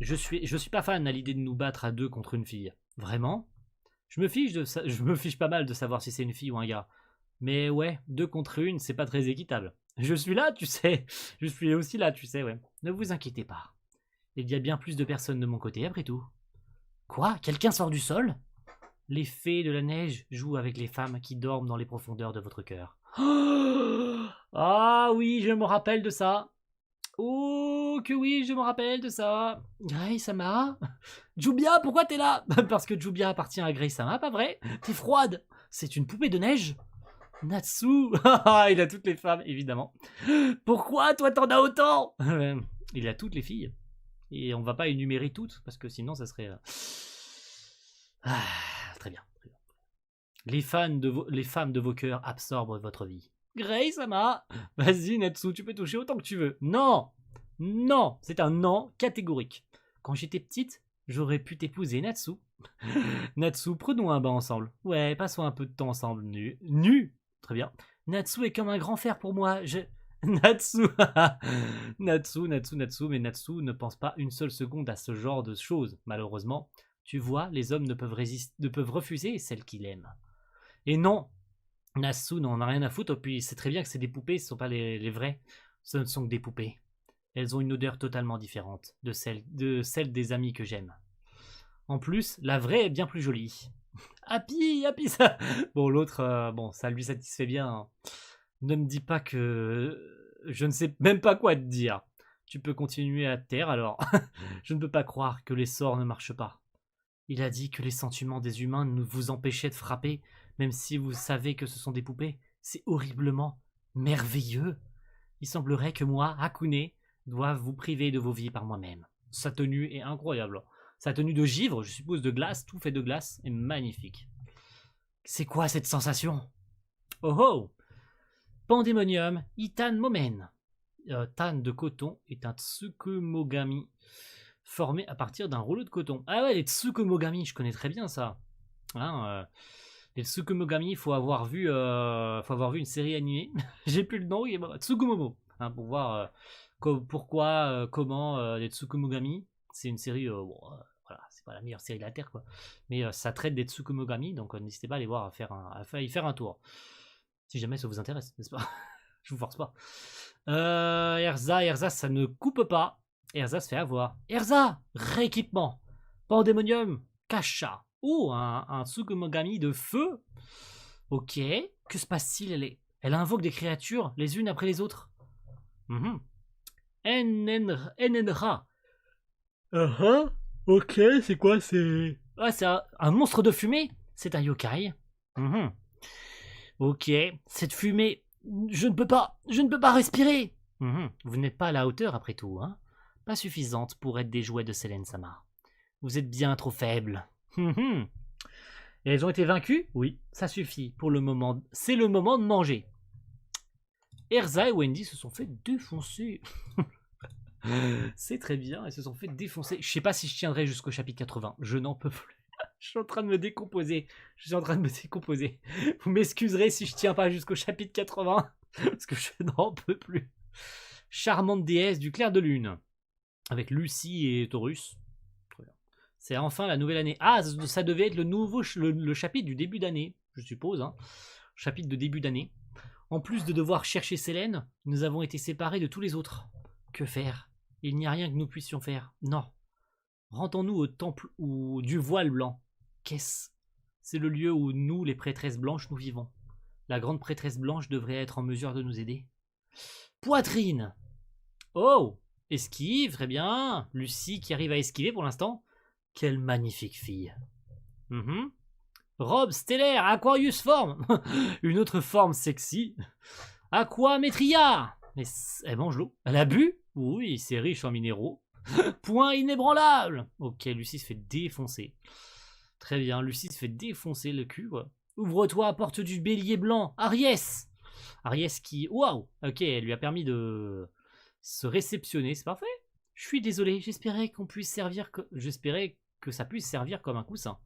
Je suis pas fan à l'idée de nous battre à deux contre une fille. Vraiment? Je me fiche pas mal de savoir si c'est une fille ou un gars. Mais ouais, 2 contre 1, c'est pas très équitable. Je suis là, tu sais. Je suis aussi là, tu sais, ouais. Ne vous inquiétez pas. Il y a bien plus de personnes de mon côté, après tout. Quoi? Quelqu'un sort du sol? Les fées de la neige jouent avec les femmes qui dorment dans les profondeurs de votre cœur. Ah oui, je me rappelle de ça. Oh, que oui, je me rappelle de ça. Grey-sama? Jubia, pourquoi t'es là? Parce que Jubia appartient à Grey-sama, pas vrai? T'es froide. C'est une poupée de neige? Natsu. Il a toutes les femmes, évidemment. Pourquoi toi t'en as autant? Il a toutes les filles. Et on va pas énumérer toutes, parce que sinon ça serait... très bien. Les femmes de vos cœurs absorbent votre vie. Grey-sama. Vas-y, Natsu, tu peux toucher autant que tu veux. Non. Non. C'est un non catégorique. Quand j'étais petite, j'aurais pu t'épouser, Natsu. Natsu, prenons un bain ensemble. Ouais, passons un peu de temps ensemble. Nu. Nu. Très bien. Natsu est comme un grand frère pour moi. Natsu. Natsu. Mais Natsu ne pense pas une seule seconde à ce genre de choses, malheureusement. Tu vois, les hommes ne peuvent refuser celle qu'il aime. Et non, Natsu n'en a rien à foutre, puis c'est très bien que c'est des poupées, ce ne sont pas les vraies. Ce ne sont que des poupées. Elles ont une odeur totalement différente de celle des amis que j'aime. En plus, la vraie est bien plus jolie. Happy, ça. Bon, l'autre, bon, ça lui satisfait bien. Hein. Ne me dis pas que je ne sais même pas quoi te dire. Tu peux continuer à te taire alors. Je ne peux pas croire que les sorts ne marchent pas. Il a dit que les sentiments des humains ne vous empêchaient de frapper, même si vous savez que ce sont des poupées. C'est horriblement merveilleux. Il semblerait que moi, Hakune, doive vous priver de vos vies par moi-même. Sa tenue est incroyable. Sa tenue de givre, je suppose de glace, tout fait de glace, est magnifique. C'est quoi cette sensation? Oh oh! Pandemonium Itan Momen. Tan de coton est un Tsukumogami formé à partir d'un rouleau de coton. Ah ouais, les Tsukumogami, je connais très bien ça. Hein, les Tsukumogami, faut avoir vu une série animée. J'ai plus le nom, Tsukumomo. Hein, pour voir pourquoi, comment les Tsukumogami. C'est une série, voilà, c'est pas la meilleure série de la Terre, quoi. Mais ça traite des Tsukumogami, donc n'hésitez pas à aller voir, y faire un tour. Si jamais ça vous intéresse, n'est-ce pas? Je vous force pas. Erza, ça ne coupe pas. Erza se fait avoir. Erza, rééquipement. Pandemonium, Kasha. Oh, un Tsukumogami de feu. Ok, que se passe-t-il? Elle invoque des créatures les unes après les autres. Enenra. Ok, c'est quoi? C'est un monstre de fumée. C'est un yokai. Ok, cette fumée, je ne peux pas respirer. Vous n'êtes pas à la hauteur après tout, hein? Pas suffisante pour être des jouets de Selen-sama. Vous êtes bien trop faible. Et elles ont été vaincues? Oui, ça suffit pour le moment. C'est le moment de manger. Erza et Wendy se sont fait défoncer. C'est très bien, elles se sont fait défoncer. Je sais pas si je tiendrai jusqu'au chapitre 80. Je n'en peux plus. Je suis en train de me décomposer. Vous m'excuserez si je tiens pas jusqu'au chapitre 80. Parce que je n'en peux plus. Charmante déesse du clair de lune. Avec Lucie et Taurus. C'est enfin la nouvelle année. Ah, ça devait être le chapitre du début d'année, je suppose. Hein. Chapitre de début d'année. En plus de devoir chercher Célène, nous avons été séparés de tous les autres. Que faire? Il n'y a rien que nous puissions faire. Non. Rendons-nous au temple du voile blanc. Qu'est-ce? C'est le lieu où nous, les prêtresses blanches, nous vivons. La grande prêtresse blanche devrait être en mesure de nous aider. Poitrine! Oh! Esquive, très bien. Lucie qui arrive à esquiver pour l'instant. Quelle magnifique fille. Robe stellaire, Aquarius forme. Une autre forme sexy. Aquametria. Mais elle mange l'eau. Elle a bu? Oui, c'est riche en minéraux. Point inébranlable. Ok, Lucie se fait défoncer. Très bien, Lucie se fait défoncer le cul, quoi. Ouvre-toi, porte du bélier blanc. Ariès. Ariès qui... Waouh. Ok, elle lui a permis de se réceptionner, c'est parfait. Je suis désolé, j'espérais que ça puisse servir comme un coussin.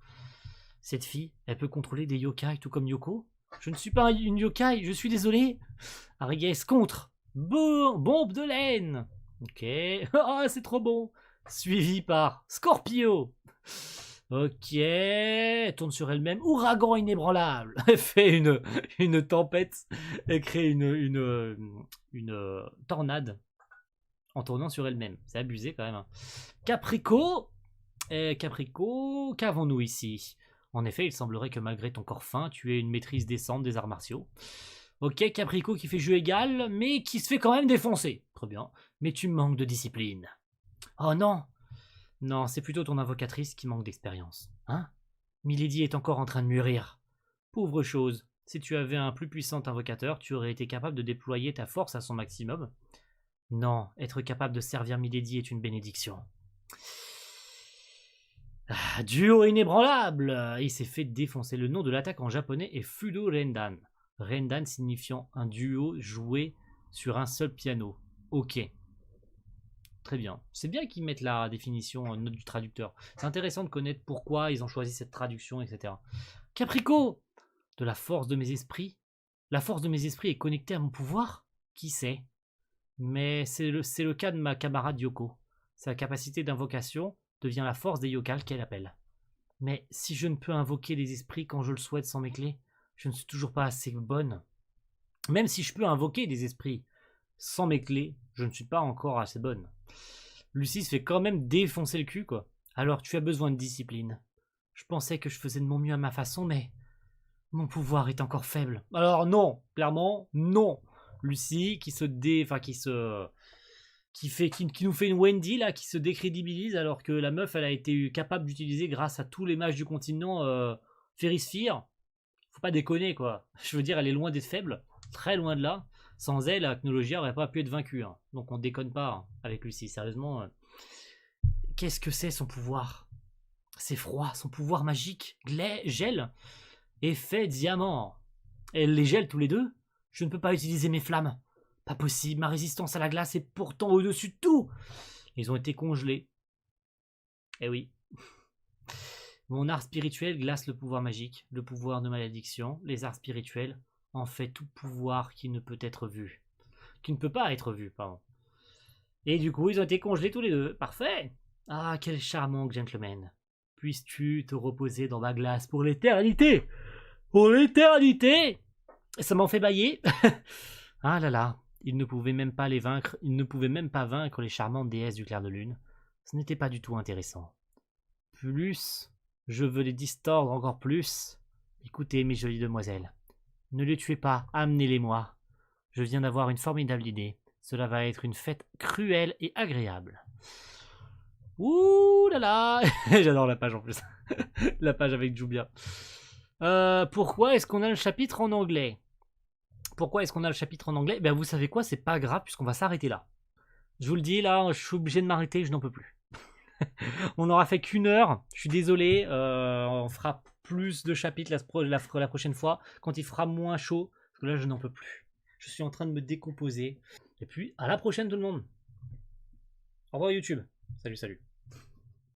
Cette fille, elle peut contrôler des yokai tout comme Yoko. Je ne suis pas une yokai, je suis désolé. Ariès contre. Bombe de laine. Ok. Oh, c'est trop bon. Suivi par Scorpio. Ok. Elle tourne sur elle-même. Ouragan inébranlable. Elle fait une tempête. Elle crée une tornade en tournant sur elle-même. C'est abusé quand même. Caprico. Caprico, qu'avons-nous ici? En effet, il semblerait que malgré ton corps fin, tu aies une maîtrise décente des arts martiaux. Ok, Caprico qui fait jeu égal, mais qui se fait quand même défoncer. Très bien. Mais tu manques de discipline. Oh non! Non, c'est plutôt ton invocatrice qui manque d'expérience. Hein? Milady est encore en train de mûrir. Pauvre chose. Si tu avais un plus puissant invocateur, tu aurais été capable de déployer ta force à son maximum. Non, être capable de servir Milady est une bénédiction. Duo inébranlable. Il s'est fait défoncer. Le nom de l'attaque en japonais est Fudo Rendan. Rendan signifiant un duo joué sur un seul piano. Ok. Très bien. C'est bien qu'ils mettent la définition note du traducteur. C'est intéressant de connaître pourquoi ils ont choisi cette traduction, etc. Caprico! De la force de mes esprits? La force de mes esprits est connectée à mon pouvoir? Qui sait? Mais c'est le cas de ma camarade Yoko. Sa capacité d'invocation devient la force des yokals qu'elle appelle. Mais si je ne peux invoquer les esprits quand je le souhaite sans mes clés, je ne suis toujours pas assez bonne. Même si je peux invoquer des esprits sans mes clés, je ne suis pas encore assez bonne. Lucie se fait quand même défoncer le cul, quoi. Alors tu as besoin de discipline. Je pensais que je faisais de mon mieux à ma façon, mais mon pouvoir est encore faible. Alors non, clairement, non. Lucie qui qui nous fait une Wendy là, qui se décrédibilise alors que la meuf elle a été capable d'utiliser grâce à tous les mages du continent Ferrisphere. Faut pas déconner quoi. Je veux dire, elle est loin d'être faible, très loin de là. Sans elle, la technologie aurait pas pu être vaincue. Hein. Donc on déconne pas hein, avec Lucie, sérieusement. Qu'est-ce que c'est son pouvoir? C'est froid, son pouvoir magique, gèle, effet diamant. Elle les gèle tous les deux. Je ne peux pas utiliser mes flammes. Pas possible, ma résistance à la glace est pourtant au-dessus de tout. Ils ont été congelés. Eh oui. Mon art spirituel glace le pouvoir magique, le pouvoir de malédiction, les arts spirituels, en fait tout pouvoir qui ne peut être vu. Qui ne peut pas être vu, pardon. Et du coup, ils ont été congelés tous les deux. Parfait. Ah, quel charmant gentleman. Puisses-tu te reposer dans ma glace pour l'éternité? Pour l'éternité! Ça m'en fait bailler. Ah là là, ils ne pouvaient même pas les vaincre, ils ne pouvaient même pas vaincre les charmantes déesses du clair de lune. Ce n'était pas du tout intéressant. Plus, je veux les distordre encore plus. Écoutez, mes jolies demoiselles, ne les tuez pas, amenez-les-moi. Je viens d'avoir une formidable idée. Cela va être une fête cruelle et agréable. Ouh là là. J'adore la page en plus. La page avec Jubia. Pourquoi est-ce qu'on a le chapitre en anglais? Pourquoi est-ce qu'on a le chapitre en anglais? Ben vous savez quoi, c'est pas grave puisqu'on va s'arrêter là. Je vous le dis, là, je suis obligé de m'arrêter, je n'en peux plus. On n'aura fait qu'1 heure, je suis désolé, on fera plus de chapitres la prochaine fois, quand il fera moins chaud, parce que là je n'en peux plus. Je suis en train de me décomposer. Et puis, à la prochaine tout le monde. Au revoir YouTube. Salut, salut.